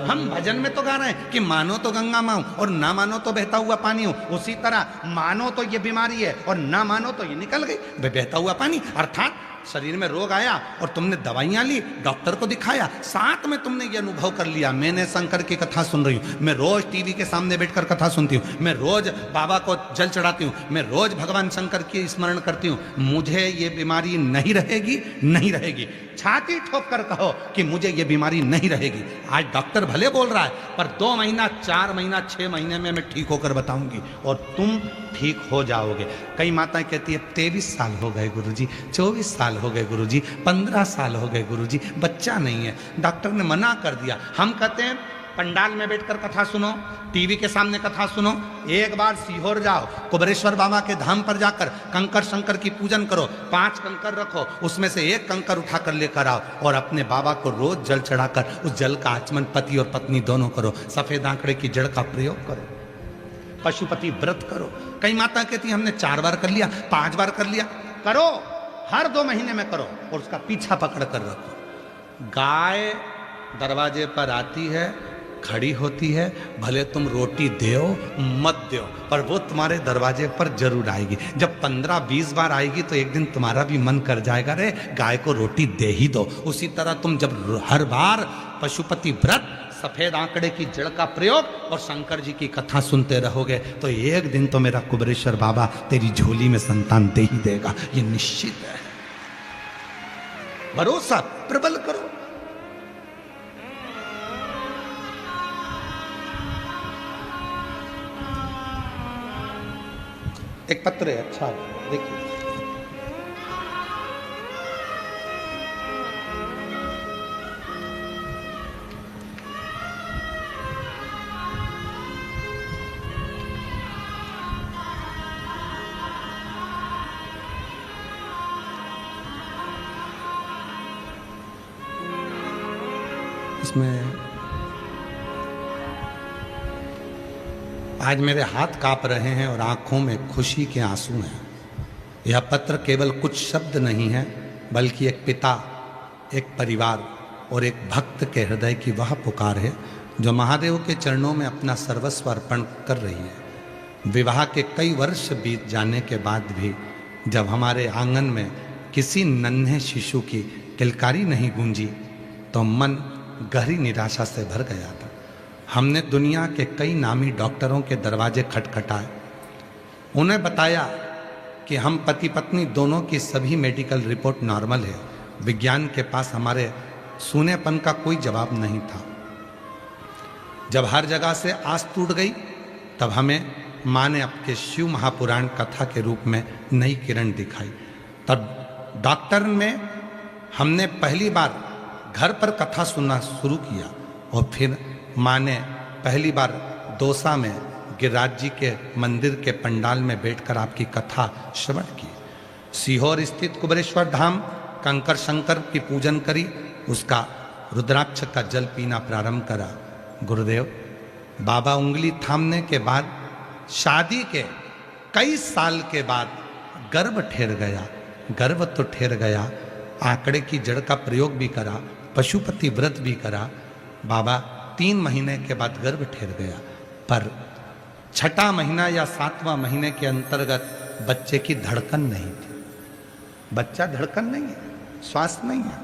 हम भजन में तो गा रहे हैं कि मानो तो गंगा माँ हूं और ना मानो तो बहता हुआ पानी हूं। उसी तरह मानो तो ये बीमारी है और ना मानो तो ये निकल गई बहता हुआ पानी। अर्थात शरीर में रोग आया और तुमने दवाइयां ली, डॉक्टर को दिखाया, साथ में तुमने ये अनुभव कर लिया मैंने शंकर की कथा सुन रही हूं, मैं रोज टीवी के सामने बैठकर कथा सुनती हूं, मैं रोज बाबा को जल चढ़ाती हूं, मैं रोज भगवान शंकर की स्मरण करती हूं, मुझे ये बीमारी नहीं रहेगी, नहीं रहेगी। छाती ठोक कर कहो कि मुझे ये बीमारी नहीं रहेगी। आज डॉक्टर भले बोल रहा है पर 2 महीना, 4 महीना, 6 महीने में मैं ठीक होकर बताऊंगी और तुम ठीक हो जाओगे। कई माताएं कहती है 23 साल हो गए गुरुजी, 24 साल हो गए गुरुजी, 15 साल हो गए गुरुजी, बच्चा नहीं है, डॉक्टर ने मना कर दिया। हम कहते हैं पंडाल में बैठकर कथा सुनो, टीवी के सामने कथा सुनो, एक बार सीहोर जाओ, कुबरेश्वर बाबा के धाम पर जाकर कंकर शंकर की पूजन करो, 5 कंकर रखो, उसमें से 1 कंकर उठाकर लेकर आओ और अपने बाबा को रोज जल चढ़ाकर उस जल का आचमन पति और पत्नी दोनों करो, सफेद आंकड़े की जड़ का प्रयोग करो, पशुपति व्रत करो। कई माता कहती हमने 4 बार कर लिया, 5 बार कर लिया, करो, हर 2 महीने में करो और उसका पीछा पकड़ कर रखो। गाय दरवाजे पर आती है, खड़ी होती है, भले तुम रोटी दो मत दो पर वो तुम्हारे दरवाजे पर जरूर आएगी। जब 15-20 बार आएगी तो एक दिन तुम्हारा भी मन कर जाएगा रे गाय को रोटी दे ही दो। उसी तरह तुम जब हर बार पशुपति व्रत, सफेद आंकड़े की जड़ का प्रयोग और शंकर जी की कथा सुनते रहोगे तो एक दिन तो मेरा कुबरेश्वर बाबा तेरी झोली में संतान दे ही देगा, ये निश्चित है। भरोसा प्रबल करो। एक पत्र है, अच्छा देखिए। इसमें आज मेरे हाथ कांप रहे हैं और आंखों में खुशी के आंसू हैं। यह पत्र केवल कुछ शब्द नहीं है बल्कि एक पिता, एक परिवार और एक भक्त के हृदय की वह पुकार है जो महादेव के चरणों में अपना सर्वस्व अर्पण कर रही है। विवाह के कई वर्ष बीत जाने के बाद भी जब हमारे आंगन में किसी नन्हे शिशु की किलकारी नहीं गूंजी तो मन गहरी निराशा से भर गया था। हमने दुनिया के कई नामी डॉक्टरों के दरवाजे खटखटाए, उन्हें बताया कि हम पति पत्नी दोनों की सभी मेडिकल रिपोर्ट नॉर्मल है, विज्ञान के पास हमारे सूनेपन का कोई जवाब नहीं था। जब हर जगह से आस टूट गई तब हमें माँ ने आपके शिव महापुराण कथा के रूप में नई किरण दिखाई। तब डॉक्टर में हमने पहली बार घर पर कथा सुनना शुरू किया और फिर माँ ने पहली बार दौसा में गिरिराज जी के मंदिर के पंडाल में बैठकर आपकी कथा श्रवण की। सीहोर स्थित कुबरेश्वर धाम कंकर शंकर की पूजन करी, उसका रुद्राक्ष का जल पीना प्रारंभ करा। गुरुदेव, बाबा उंगली थामने के बाद शादी के कई साल के बाद गर्भ ठहर गया। गर्भ तो ठहर गया, आंकड़े की जड़ का प्रयोग भी करा, पशुपति व्रत भी करा। बाबा 3 महीने के बाद गर्भ ठहर गया, पर 6वां महीना या 7वां महीने के अंतर्गत बच्चे की धड़कन नहीं थी। बच्चा धड़कन नहीं है, श्वास नहीं है।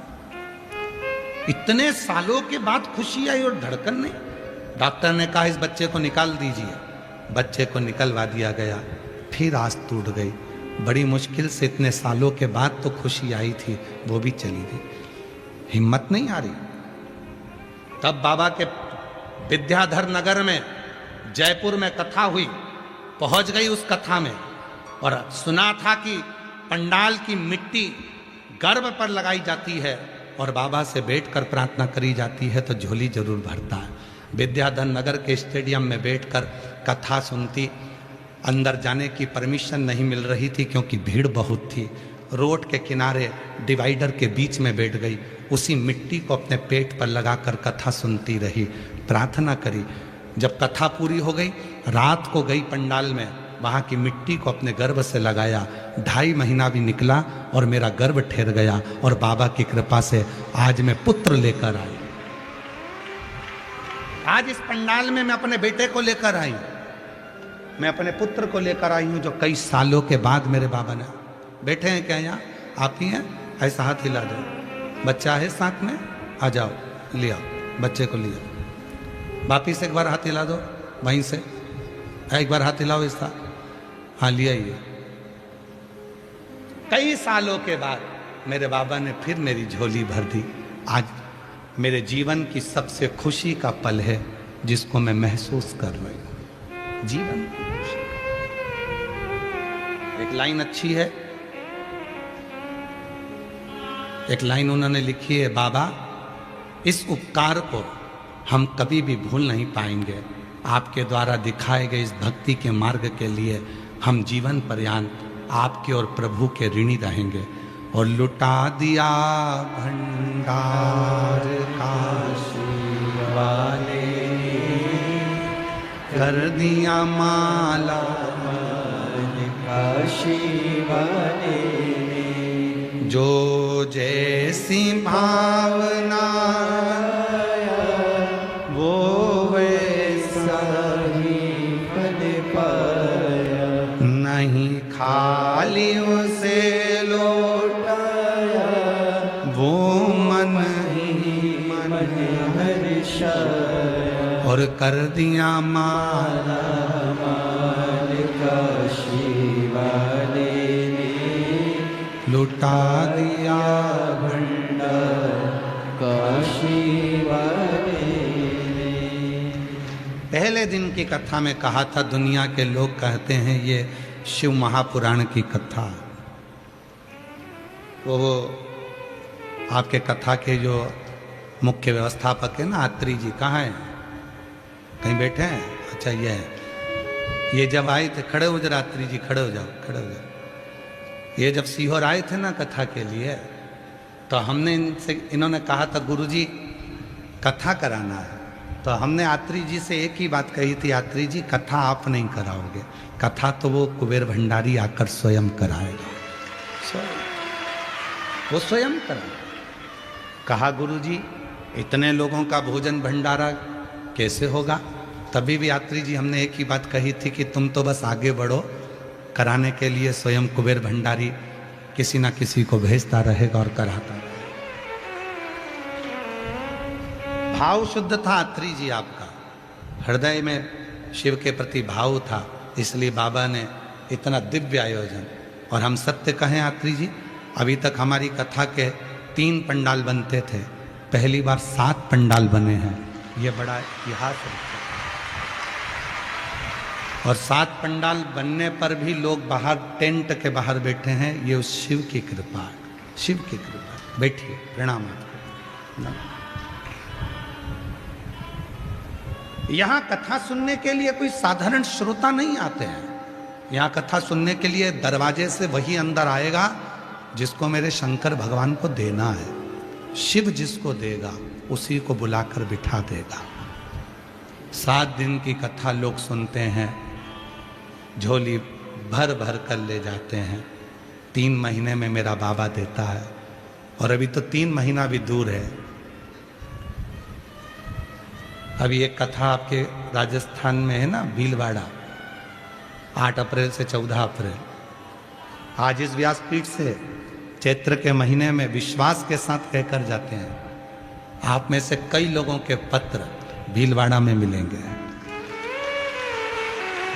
इतने सालों के बाद खुशी आई और धड़कन नहीं। डॉक्टर ने कहा इस बच्चे को निकाल दीजिए। बच्चे को निकलवा दिया गया, फिर आस टूट गई। बड़ी मुश्किल से इतने सालों के बाद तो खुशी आई थी, वो भी चली गई। हिम्मत नहीं आ रही। तब बाबा के विद्याधर नगर में, जयपुर में कथा हुई, पहुंच गई उस कथा में और सुना था कि पंडाल की मिट्टी गर्भ पर लगाई जाती है और बाबा से बैठकर प्रार्थना करी जाती है तो झोली जरूर भरता है। विद्याधर नगर के स्टेडियम में बैठकर कथा सुनती। अंदर जाने की परमिशन नहीं मिल रही थी क्योंकि भीड़ बहुत थी रोड के किनारे डिवाइडर के बीच में बैठ गई, उसी मिट्टी को अपने पेट पर लगाकर कथा सुनती रही, प्रार्थना करी। जब कथा पूरी हो गई, रात को गई पंडाल में, वहाँ की मिट्टी को अपने गर्भ से लगाया, 2.5 महीना भी निकला और मेरा गर्भ ठहर गया, और बाबा की कृपा से आज मैं पुत्र लेकर आई। आज इस पंडाल में मैं अपने बेटे को लेकर आई, मैं अपने पुत्र को लेकर आई हूँ, जो कई सालों के बाद मेरे बाबा ने। बैठे हैं क्या यहाँ? आप ही हैं? ऐसा हाथ हिला दो। बच्चा है साथ में? आ जाओ, ले आओ बच्चे को, लिया। वापिस एक बार हाथ हिला दो वहीं से, एक बार हाथ हिलाओ ऐसा। हाँ, लिया ही। कई सालों के बाद मेरे बाबा ने फिर मेरी झोली भर दी। आज मेरे जीवन की सबसे खुशी का पल है जिसको मैं महसूस कर रही हूं। जीवन एक लाइन अच्छी है, एक लाइन उन्होंने लिखी है, बाबा इस उपकार को हम कभी भी भूल नहीं पाएंगे। आपके द्वारा दिखाए गए इस भक्ति के मार्ग के लिए हम जीवन पर्यंत आपके और प्रभु के ऋणी रहेंगे। और लुटा दिया भंडार काशी वाले, कर दिया माला काशी वाले, जो जैसी भावना वो वैसा ही फल पाया, नहीं खाली उसे लौटाया, वो मन ही मन हर्षाया, और कर दिया माला माल काशी वाले ने, लुटा दिया भंडार काशी वाले ने। पहले दिन की कथा में कहा था, दुनिया के लोग कहते हैं ये शिव महापुराण की कथा। वो आपके कथा के जो मुख्य व्यवस्थापक है ना, आत्री जी, कहाँ हैं? कहीं बैठे हैं? अच्छा, ये है। ये जब आए थे, खड़े हो जरा आत्री जी, खड़े हो जाओ, खड़े हो जाओ। ये जब सीहोर आए थे ना कथा के लिए, तो हमने इनसे, इन्होंने कहा था गुरुजी कथा कराना है, तो हमने आत्री जी से एक ही बात कही थी, आत्री जी कथा आप नहीं कराओगे, कथा तो वो कुबेर भंडारी आकर स्वयं कराएगा, वो स्वयं कराएगा। कहा गुरुजी इतने लोगों का भोजन भंडारा कैसे होगा? तभी भी आत्री जी हमने एक ही बात कही थी कि तुम तो बस आगे बढ़ो, कराने के लिए स्वयं कुबेर भंडारी किसी ना किसी को भेजता रहेगा और कराता रहेगा। भाव शुद्ध था आत्री जी आपका, हृदय में शिव के प्रति भाव था, इसलिए बाबा ने इतना दिव्य आयोजन। और हम सत्य कहें आत्री जी, अभी तक हमारी कथा के 3 पंडाल बनते थे, पहली बार 7 पंडाल बने हैं, ये बड़ा इतिहास है। और 7 पंडाल बनने पर भी लोग बाहर टेंट के बाहर बैठे हैं, ये उस शिव की कृपा है, शिव की कृपा। बैठिए, प्रणाम आपको। यहाँ कथा सुनने के लिए कोई साधारण श्रोता नहीं आते हैं, यहाँ कथा सुनने के लिए दरवाजे से वही अंदर आएगा जिसको मेरे शंकर भगवान को देना है। शिव जिसको देगा उसी को बुलाकर बिठा देगा। 7 दिन की कथा लोग सुनते हैं, झोली भर भर कर ले जाते हैं। 3 महीने में मेरा बाबा देता है, और अभी तो 3 महीना भी दूर है। अभी एक कथा आपके राजस्थान में है ना, भीलवाड़ा, 8 अप्रैल से 14 अप्रैल। आज इस व्यासपीठ से चैत्र के महीने में विश्वास के साथ कहकर जाते हैं, आप में से कई लोगों के पत्र भीलवाड़ा में मिलेंगे,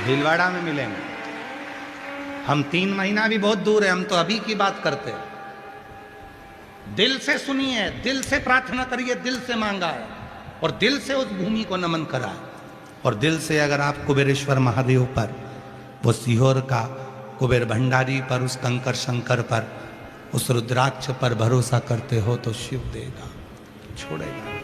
भीलवाड़ा में मिलेंगे। हम 3 महीना भी बहुत दूर है, हम तो अभी की बात करते हैं। दिल से सुनिए, दिल से प्रार्थना करिए, दिल से मांगा है, और दिल से उस भूमि को नमन करा है। और दिल से अगर आप कुबेरेश्वर महादेव पर, वो सीहोर का कुबेर भंडारी पर, उस कंकर शंकर पर, उस रुद्राक्ष पर भरोसा करते हो तो शिव देगा, छोड़ेगा।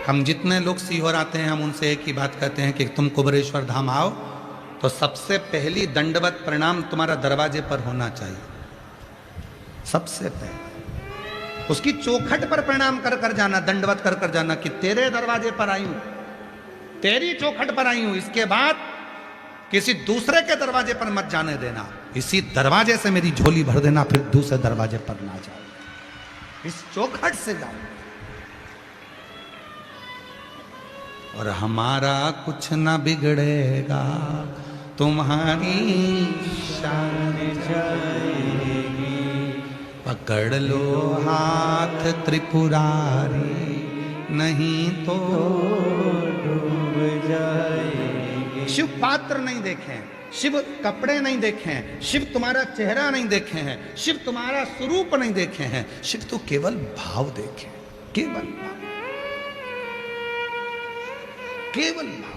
हम जितने लोग सीहोर आते हैं, हम उनसे एक ही बात कहते हैं कि तुम कुबेरेश्वर धाम आओ, तो सबसे पहली दंडवत प्रणाम तुम्हारा दरवाजे पर होना चाहिए, सबसे पहले उसकी चौखट पर प्रणाम कर कर जाना, दंडवत कर कर जाना कि तेरे दरवाजे पर आई हूं, तेरी चौखट पर आई हूं। इसके बाद किसी दूसरे के दरवाजे पर मत जाने देना, इसी दरवाजे से मेरी झोली भर देना, फिर दूसरे दरवाजे पर ना जाओ, इस चौखट से जाओ। और हमारा कुछ ना बिगड़ेगा, तुम्हारी शान जाएगी, पकड़ लो हाथ त्रिपुरारी, नहीं तो डूब जाएगी। शिव पात्र नहीं देखे हैं, शिव कपड़े नहीं देखे हैं, शिव तुम्हारा चेहरा नहीं देखे हैं, शिव तुम्हारा स्वरूप नहीं देखे हैं, शिव तो केवल भाव देखे, केवल भाव, केवल भाव।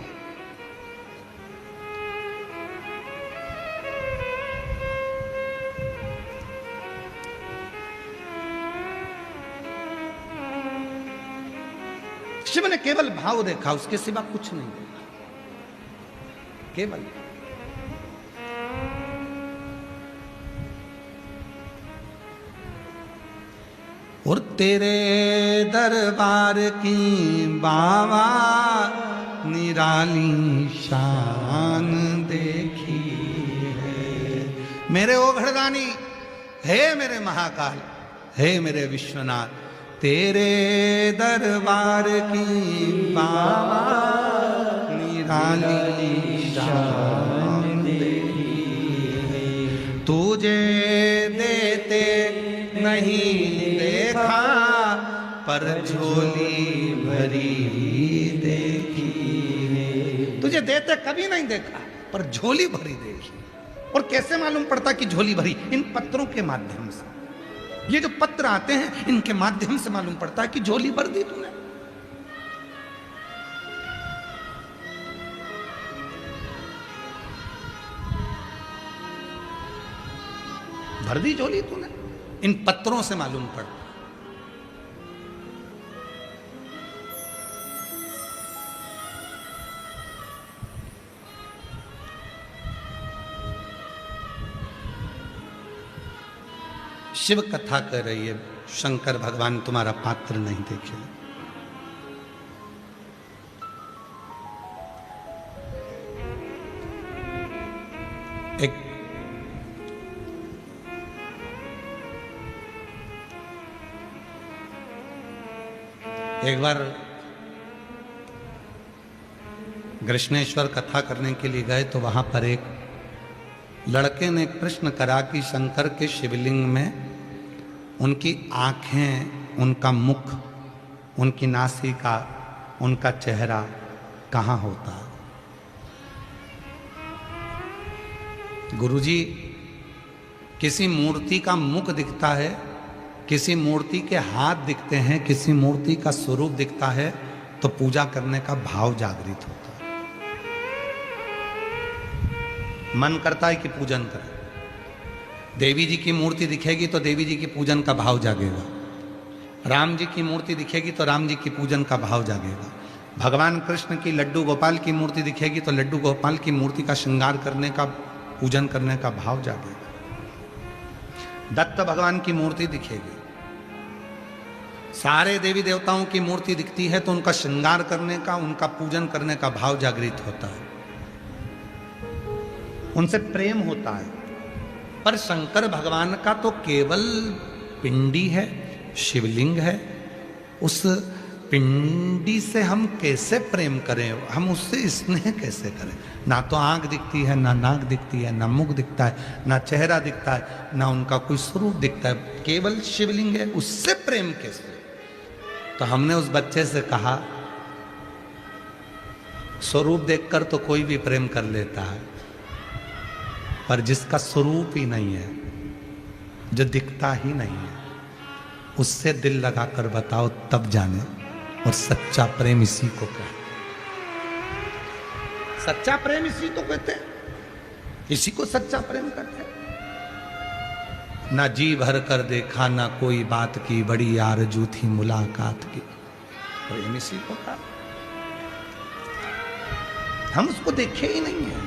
शिव ने केवल भाव देखा, उसके सिवा कुछ नहीं देखा, केवल। और तेरे दरबार की बाबा निराली शान देखी है, मेरे ओघड़दानी, हे मेरे महाकाल, हे मेरे विश्वनाथ, तेरे दरबार की बाबा निराली शान देखी है, तुझे देते नहीं देखा, पर झोली भरी देखी है। तुझे देते कभी नहीं देखा, पर झोली भरी देखी। और कैसे मालूम पड़ता कि झोली भरी? इन पत्रों के माध्यम से, ये जो पत्र आते हैं इनके माध्यम से मालूम पड़ता है कि झोली भर दी तूने। भर दी झोली तूने, इन पत्रों से मालूम पड़ता। शिव कथा कर रही है, शंकर भगवान तुम्हारा पात्र नहीं देखे। एक बार कृष्णेश्वर कथा करने के लिए गए तो वहां पर एक लड़के ने प्रश्न करा कि शंकर के शिवलिंग में उनकी आंखें, उनका मुख, उनकी नासिका, उनका चेहरा कहाँ होता है? गुरुजी, किसी मूर्ति का मुख दिखता है, किसी मूर्ति के हाथ दिखते हैं, किसी मूर्ति का स्वरूप दिखता है तो पूजा करने का भाव जागृत होता है, मन करता है कि पूजन करें। देवी जी की मूर्ति दिखेगी तो देवी जी की पूजन का भाव जागेगा, राम जी की मूर्ति दिखेगी तो राम जी की पूजन का भाव जागेगा, भगवान कृष्ण की लड्डू गोपाल की मूर्ति दिखेगी तो लड्डू गोपाल की मूर्ति का श्रृंगार करने का, पूजन करने का भाव जागेगा। दत्त भगवान की मूर्ति दिखेगी, सारे देवी देवताओं की मूर्ति दिखती है तो उनका श्रृंगार करने का, उनका पूजन करने का भाव जागृत होता है, उनसे प्रेम होता है। पर शंकर भगवान का तो केवल पिंडी है, शिवलिंग है। उस पिंडी से हम कैसे प्रेम करें, हम उससे स्नेह कैसे करें? ना तो आंख दिखती है, ना नाक दिखती है, ना मुख दिखता है, ना चेहरा दिखता है, ना उनका कोई स्वरूप दिखता है, केवल शिवलिंग है, उससे प्रेम कैसे? तो हमने उस बच्चे से कहा, स्वरूप देखकर तो कोई भी प्रेम कर लेता है, पर जिसका स्वरूप ही नहीं है, जो दिखता ही नहीं है, उससे दिल लगाकर बताओ, तब जाने। और सच्चा प्रेम इसी को कहते, सच्चा प्रेम इसी को कहते हैं, इसी को सच्चा प्रेम कहते हैं। ना जी भर कर देखा, ना कोई बात की, बड़ी आरज़ू थी मुलाकात की, प्रेम इसी को कहा। हम उसको देखे ही नहीं है,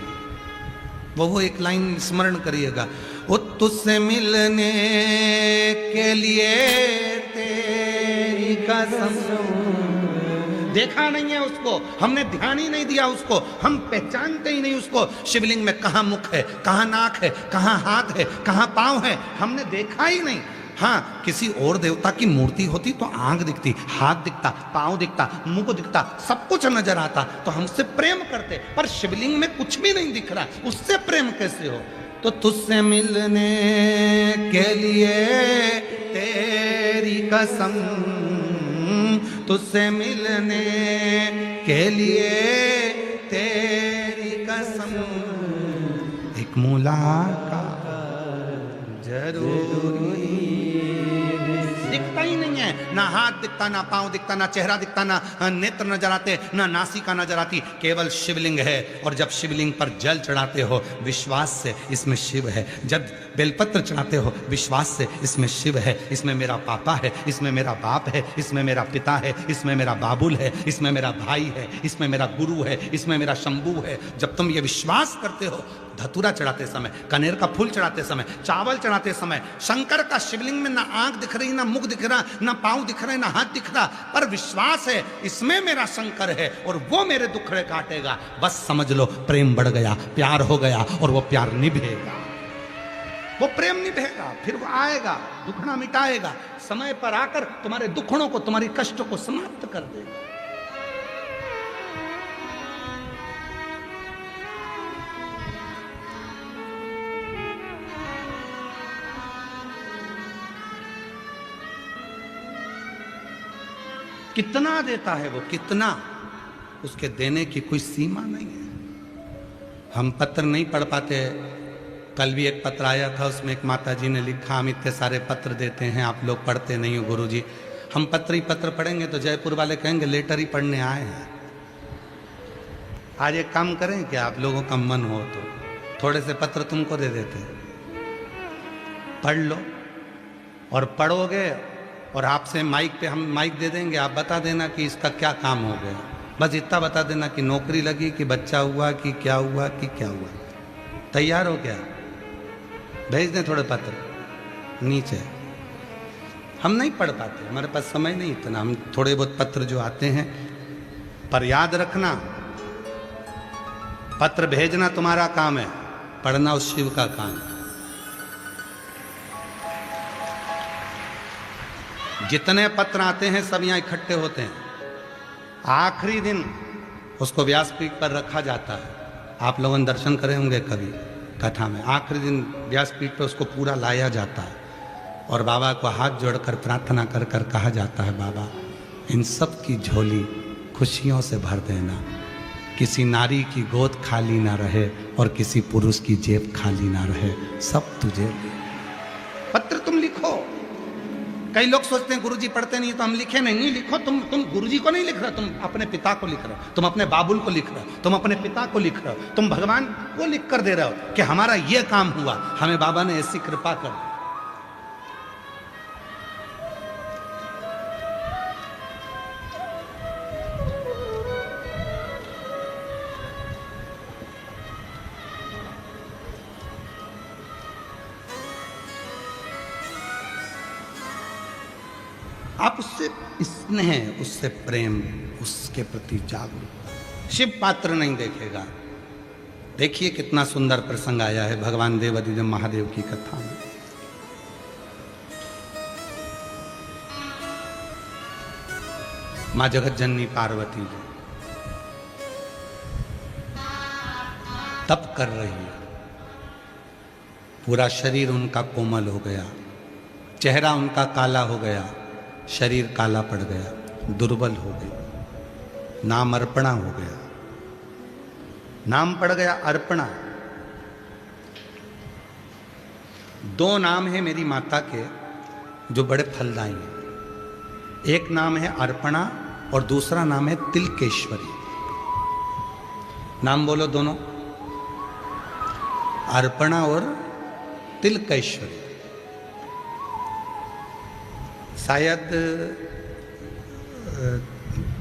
वो एक लाइन स्मरण करिएगा, वो तुझसे मिलने के लिए तेरी कसम। देखा नहीं है उसको, हमने ध्यान ही नहीं दिया उसको, हम पहचानते ही नहीं उसको। शिवलिंग में कहाँ मुख है, कहाँ नाक है, कहाँ हाथ है, कहाँ पाँव है, हमने देखा ही नहीं। हाँ, किसी और देवता की मूर्ति होती तो आंख दिखती, हाथ दिखता, पाँव दिखता, मुंह दिखता, सब कुछ नजर आता तो हमसे प्रेम करते। पर शिवलिंग में कुछ भी नहीं दिख रहा, उससे प्रेम कैसे हो? तो तुझसे मिलने के लिए तेरी कसम, तुझसे मिलने के लिए तेरी कसम, एक मुलाकात जरूरी। दिखता ही नहीं है, ना हाथ दिखता, ना पांव दिखता, ना चेहरा दिखता, ना नेत्र नजर आते, ना नासिका नजर आती, केवल शिवलिंग है। और जब शिवलिंग पर जल चढ़ाते हो विश्वास से इसमें शिव है, जब बेलपत्र चढ़ाते हो विश्वास से इसमें शिव है, इसमें मेरा पापा है, इसमें मेरा बाप है, इसमें मेरा पिता है, इसमें मेरा बाबुल है, इसमें मेरा भाई है, इसमें मेरा गुरु है, इसमें मेरा शंभू है। जब तुम ये विश्वास करते हो, धतूरा चढ़ाते समय, कनेर का फूल चढ़ाते समय, चावल चढ़ाते समय, शंकर का शिवलिंग में ना आंख दिख रही, ना मुख दिख रहा, ना पांव दिख रहे, ना हाथ दिख रहा, पर विश्वास है इसमें मेरा शंकर है और वो मेरे दुखड़े काटेगा। बस समझ लो प्रेम बढ़ गया, प्यार हो गया और वो प्यार निभेगा, वो प्रेम निभेगा, फिर वो आएगा, दुखड़ा मिटाएगा, समय पर आकर तुम्हारे दुखड़ों को, तुम्हारी कष्टों को समाप्त कर देगा। कितना देता है वो, कितना, उसके देने की कोई सीमा नहीं है। हम पत्र नहीं पढ़ पाते। कल भी एक पत्र आया था, उसमें एक माता जी ने लिखा, हम इतने सारे पत्र देते हैं, आप लोग पढ़ते नहीं हो गुरुजी। हम पत्र ही पत्र पढ़ेंगे तो जयपुर वाले कहेंगे लेटर ही पढ़ने आए हैं। आज एक काम करें कि आप लोगों का मन हो तो थोड़े से पत्र तुमको दे देते हैं, पढ़ लो, और पढ़ोगे और आपसे माइक पे हम माइक दे देंगे, आप बता देना कि इसका क्या काम हो गया। बस इतना बता देना कि नौकरी लगी, कि बच्चा हुआ, कि क्या हुआ, कि क्या हुआ। तैयार हो क्या? भेज दें थोड़े पत्र नीचे। हम नहीं पढ़ पाते, हमारे पास समय नहीं इतना, हम थोड़े बहुत पत्र जो आते हैं। पर याद रखना, पत्र भेजना तुम्हारा काम है, पढ़ना उस शिव का काम है। जितने पत्र आते हैं सब यहाँ इकट्ठे होते हैं, आखिरी दिन उसको व्यासपीठ पर रखा जाता है। आप लोगों ने दर्शन करे होंगे कभी कथा में, आखिरी दिन व्यासपीठ पर उसको पूरा लाया जाता है और बाबा को हाथ जोड़कर प्रार्थना कर कर कहा जाता है, बाबा इन सब की झोली खुशियों से भर देना, किसी नारी की गोद खाली ना रहे और किसी पुरुष की जेब खाली ना रहे, सब तुझे। पत्र तुम लिखो। कई लोग सोचते हैं गुरुजी पढ़ते नहीं तो हम लिखे नहीं, लिखो। तुम गुरुजी को नहीं लिख रहे, तुम अपने पिता को लिख रहे हो, तुम अपने बाबुल को लिख रहे हो, तुम अपने पिता को लिख रहे हो, तुम भगवान को लिख कर दे रहे हो कि हमारा ये काम हुआ, हमें बाबा ने ऐसी कृपा कर दी। आप उससे स्नेह, उससे प्रेम, उसके प्रति जागरूक। शिव पात्र नहीं देखेगा। देखिए कितना सुंदर प्रसंग आया है भगवान देवाधिदेव महादेव की कथा में। मां जगत जननी पार्वती जी तप कर रही है, पूरा शरीर उनका कोमल हो गया, चेहरा उनका काला हो गया, शरीर काला पड़ गया, दुर्बल हो गई, नाम अर्पणा हो गया। नाम पड़ गया अर्पणा। दो नाम है मेरी माता के जो बड़े फलदायी हैं। एक नाम है अर्पणा और दूसरा नाम है तिलकेश्वरी। नाम बोलो दोनों, अर्पणा और तिलकेश्वरी। शायद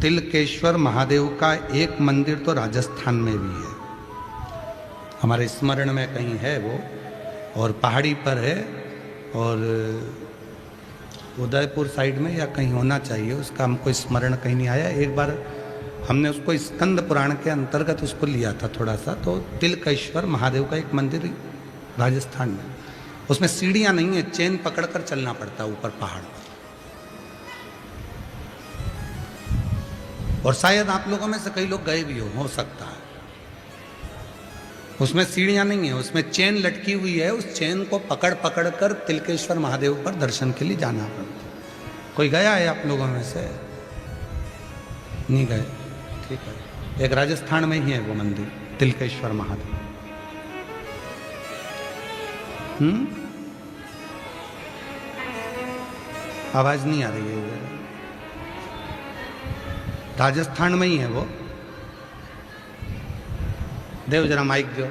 तिलकेश्वर महादेव का एक मंदिर तो राजस्थान में भी है हमारे स्मरण में कहीं है वो, और पहाड़ी पर है, और उदयपुर साइड में या कहीं होना चाहिए, उसका हमको स्मरण कहीं नहीं आया। एक बार हमने उसको स्कंद पुराण के अंतर्गत उसको लिया था थोड़ा सा। तो तिलकेश्वर महादेव का एक मंदिर राजस्थान में, उसमें सीढ़ियां नहीं है, चेन पकड़कर चलना पड़ता है ऊपर पहाड़ पर। और शायद आप लोगों में से कई लोग गए भी हो सकता है। उसमें सीढ़ियां नहीं है, उसमें चेन लटकी हुई है, उस चेन को पकड़ पकड़ कर तिलकेश्वर महादेव पर दर्शन के लिए जाना पड़ता। कोई गया है आप लोगों में से? नहीं गए? ठीक है, एक राजस्थान में ही है वो मंदिर, तिलकेश्वर महादेव। आवाज नहीं आ रही है इधर। राजस्थान में ही है वो। देव जरा माइक दो।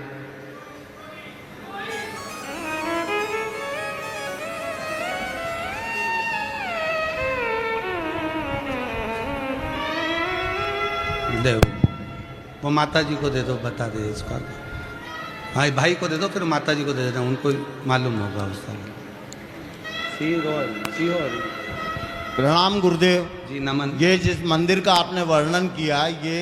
देव वो माता जी को दे दो, बता दे इसका। हाँ भाई को दे दो, फिर माता जी को दे देना, उनको मालूम होगा उसका। प्रणाम गुरुदेव जी नमन। ये जिस मंदिर का आपने वर्णन किया ये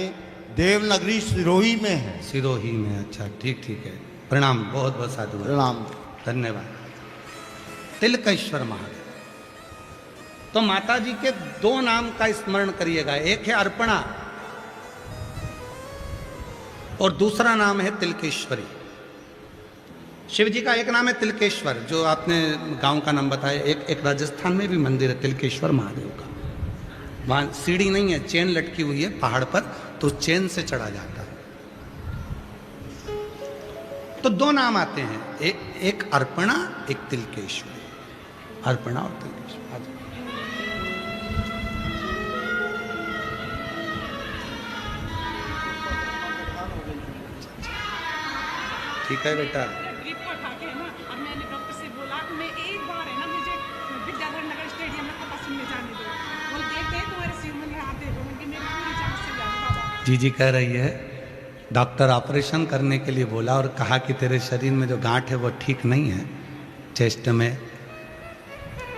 देवनगरी सिरोही में है। सिरोही में? अच्छा ठीक ठीक है, प्रणाम, बहुत बहुत साधु, प्रणाम, धन्यवाद। तिलकेश्वर महादेव। तो माता जी के दो नाम का स्मरण करिएगा, एक है अर्पणा और दूसरा नाम है तिलकेश्वरी। शिव जी का एक नाम है तिलकेश्वर, जो आपने गांव का नाम बताया। एक राजस्थान में भी मंदिर है तिलकेश्वर महादेव का, वहां सीढ़ी नहीं है, चेन लटकी हुई है पहाड़ पर, तो चेन से चढ़ा जाता है। तो दो नाम आते हैं, एक अर्पणा, एक तिलकेश्वरी। अर्पणा और तिलकेश्वर। ठीक है बेटा। रिपोर्ट आके है ना, अब मैंने डॉक्टर से बोला कि मैं एक बार है ना मुझे विद्याधर नगर स्टेडियम में कथा सुनने जाने दो। वो देखते हैं तुम्हारे सिर में हाथ दे दो, उनकी मेरी पूरी जान से जाने बाबा। जी कह रही है डॉक्टर ऑपरेशन करने के लिए बोला और कहा कि तेरे शरीर में जो गांठ है वो ठीक नहीं है चेस्ट में।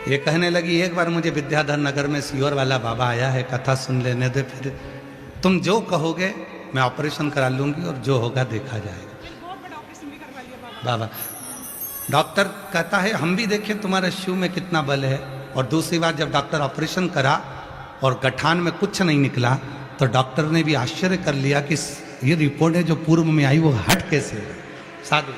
ये कहने लगी एक बार मुझे विद्याधर नगर में सीहोर वाला बाबा आया है, कथा सुन लेने दे, फिर तुम जो कहोगे मैं ऑपरेशन करा लूंगी और जो होगा देखा जाएगा। बाबा डॉक्टर कहता है हम भी देखें तुम्हारे शिव में कितना बल है। और दूसरी बात, जब डॉक्टर ऑपरेशन करा और गठान में कुछ नहीं निकला तो डॉक्टर ने भी आश्चर्य कर लिया कि ये रिपोर्ट है जो पूर्व में आई वो हट कैसे है। साधु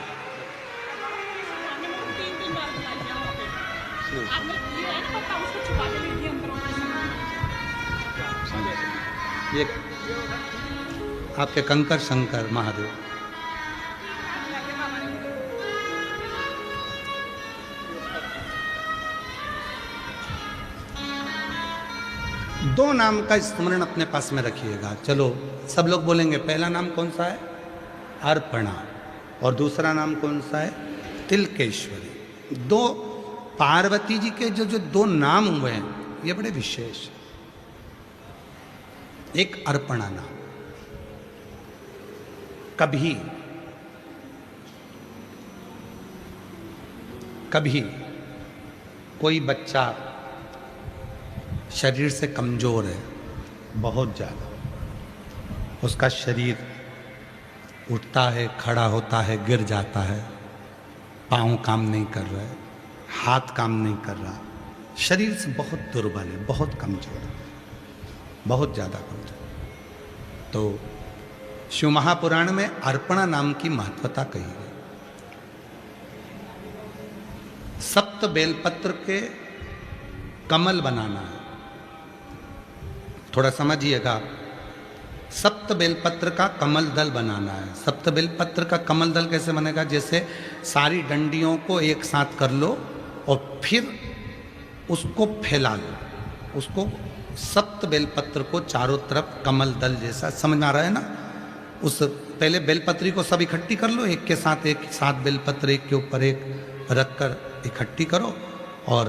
ये आपके कंकर शंकर महादेव। दो नाम का स्मरण अपने पास में रखिएगा। चलो सब लोग बोलेंगे, पहला नाम कौन सा है? अर्पणा। और दूसरा नाम कौन सा है? तिलकेश्वरी। दो पार्वती जी के जो दो नाम हुए हैं ये बड़े विशेष। एक अर्पणा नाम, कभी कभी कोई बच्चा शरीर से कमजोर है बहुत ज़्यादा, उसका शरीर उठता है, खड़ा होता है, गिर जाता है, पाँव काम नहीं कर रहा है, हाथ काम नहीं कर रहा, शरीर से बहुत दुर्बल है, बहुत कमजोर है, बहुत ज़्यादा कमजोर। तो शिव महापुराण में अर्पणा नाम की महत्वता कही गई। सप्त बेलपत्र के कमल बनाना है, थोड़ा समझिएगा। सप्त बेलपत्र का कमल दल बनाना है। सप्त बेलपत्र का कमल दल कैसे बनेगा? जैसे सारी डंडियों को एक साथ कर लो और फिर उसको फैला लो, उसको सप्त बेलपत्र को चारों तरफ कमल दल जैसा, समझ में आ रहा है ना? उस पहले बेलपत्री को सब इकट्ठी कर लो, एक साथ बेलपत्र एक के ऊपर एक रख कर इकट्ठी करो और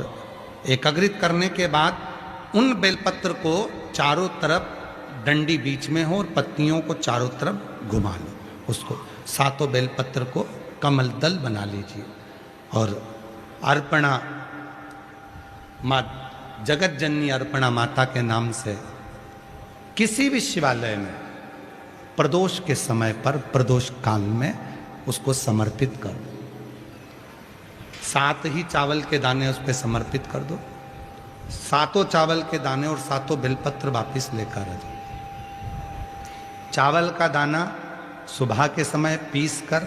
एकाग्रित करने के बाद उन बेलपत्र को चारों तरफ, डंडी बीच में हो और पत्तियों को चारों तरफ घुमा लो, उसको सातों बेलपत्र को कमल दल बना लीजिए और अर्पणा माँ जगत जननी अर्पणा माता के नाम से किसी भी शिवालय में प्रदोष के समय पर प्रदोष काल में उसको समर्पित कर दो। 7 ही चावल के दाने उस पर समर्पित कर दो। 7 चावल के दाने और 7 बेलपत्र वापिस लेकर आ जाओ। चावल का दाना सुबह के समय पीस कर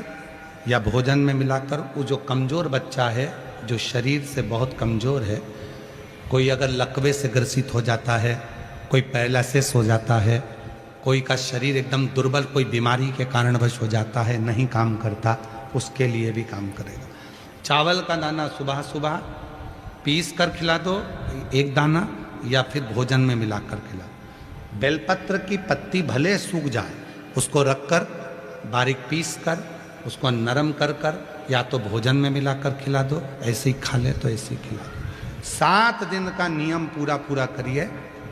या भोजन में मिलाकर, वो जो कमज़ोर बच्चा है, जो शरीर से बहुत कमज़ोर है, कोई अगर लकवे से ग्रसित हो जाता है, कोई पैरालिसिस हो जाता है, कोई का शरीर एकदम दुर्बल, कोई बीमारी के कारणवश हो जाता है, नहीं काम करता, उसके लिए भी काम करेगा। चावल का दाना सुबह सुबह पीस कर खिला दो 1 दाना, या फिर भोजन में मिलाकर खिला दो। बेलपत्र की पत्ती भले सूख जाए, उसको रखकर बारीक पीस कर उसको नरम कर कर या तो भोजन में मिलाकर खिला दो, ऐसे ही खा ले तो ऐसे ही खिला दो। 7 दिन का नियम पूरा करिए,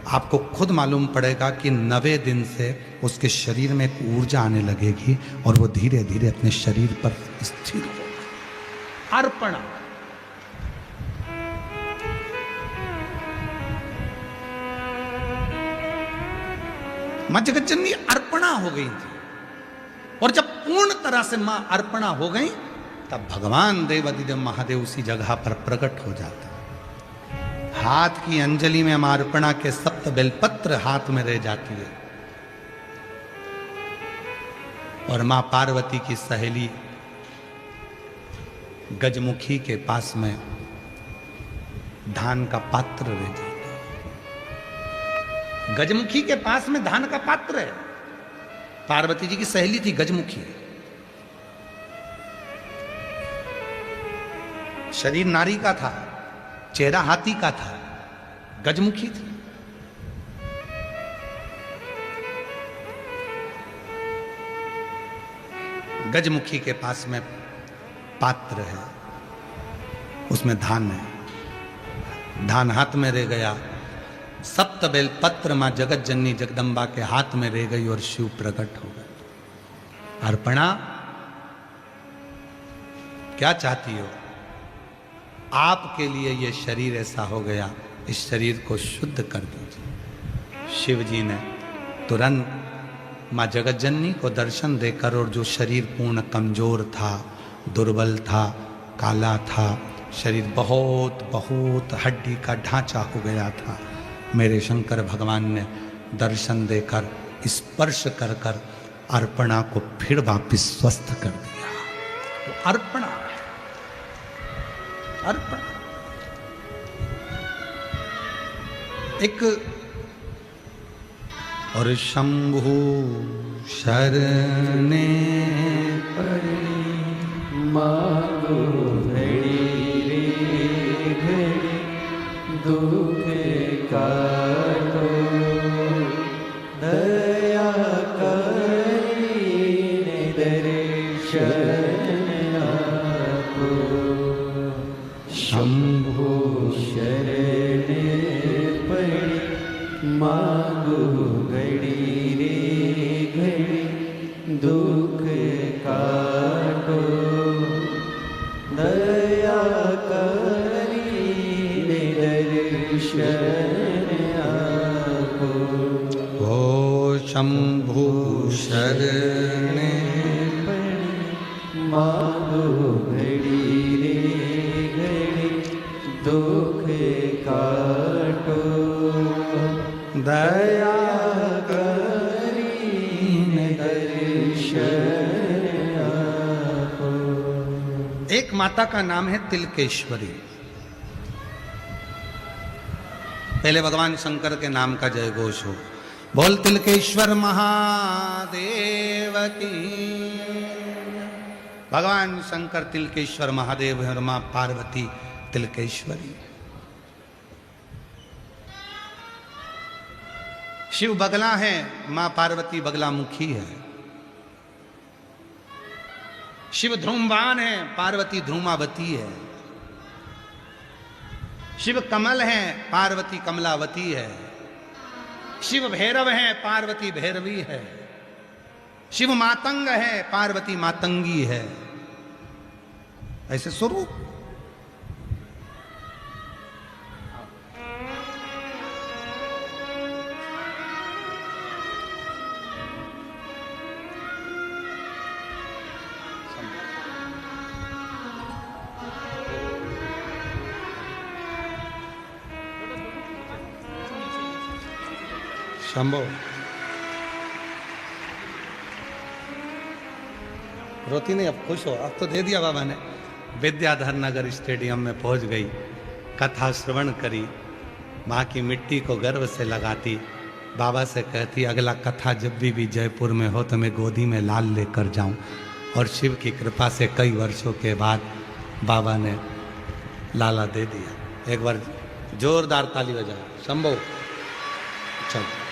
आपको खुद मालूम पड़ेगा कि 9वें दिन से उसके शरीर में एक ऊर्जा आने लगेगी और वो धीरे धीरे अपने शरीर पर स्थिर होगा। अर्पणा मां जगत जननी अर्पणा हो गई थी, और जब पूर्ण तरह से मां अर्पणा हो गई तब भगवान देवाधिदेव महादेव उसी जगह पर प्रकट हो जाता। हाथ की अंजलि में मां अर्पणा के 7 बेलपत्र हाथ में रह जाती है, और मां पार्वती की सहेली गजमुखी के पास में धान का पात्र रह जाता है। गजमुखी के पास में धान का पात्र है। पार्वती जी की सहेली थी गजमुखी, शरीर नारी का था, चेहरा हाथी का था, गजमुखी थी। गजमुखी के पास में पात्र है, उसमें धान है। धान हाथ में रह गया, 7 बेलपत्र मां जगत जननी जगदम्बा के हाथ में रह गई और शिव प्रकट हो गए। अर्पणा क्या चाहती हो? आपके लिए ये शरीर ऐसा हो गया, इस शरीर को शुद्ध कर दीजिए। शिव जी ने तुरंत मां जगत जननी को दर्शन देकर, और जो शरीर पूर्ण कमजोर था, दुर्बल था, काला था, शरीर बहुत बहुत हड्डी का ढांचा हो गया था, मेरे शंकर भगवान ने दर्शन देकर स्पर्श कर कर अर्पणा को फिर वापिस स्वस्थ कर दिया। तो अर्पणा अर्पणा एक और शंभु शरणे पड़ी मांगो घड़ी रे घड़ी दुख काटो दया करीने दर्शन आपो शंभु शरणे पड़ी मांगो घड़ी रे घड़ी दुख काटो दया करीने दर्शन आपो ओ शंभु शरणे मांगो घड़ी रे घड़ी दुख काटो दया करीने दर्शन आपो। एक माता का नाम है तिलकेश्वरी। पहले भगवान शंकर के नाम का जय घोष हो, बोल तिलकेश्वर महादेव की। भगवान शंकर तिलकेश्वर महादेव है और मां पार्वती तिलकेश्वरी। शिव बगला है, मां पार्वती बगला मुखी है। शिव ध्रुमवान है, पार्वती ध्रुमावती है। शिव कमल है, पार्वती कमलावती है। शिव भैरव है, पार्वती भैरवी है। शिव मातंग है, पार्वती मातंगी है, ऐसे स्वरूप। शंभो, रोती नहीं, अब खुश हो, अब तो दे दिया बाबा ने। विद्याधर नगर स्टेडियम में पहुंच गई, कथा श्रवण करी, माँ की मिट्टी को गर्व से लगाती, बाबा से कहती अगला कथा जब भी जयपुर में हो तो मैं गोदी में लाल लेकर जाऊं। और शिव की कृपा से कई वर्षों के बाद बाबा ने लाला दे दिया। एक बार जोरदार ताली बजाओ। शंभो, चलो।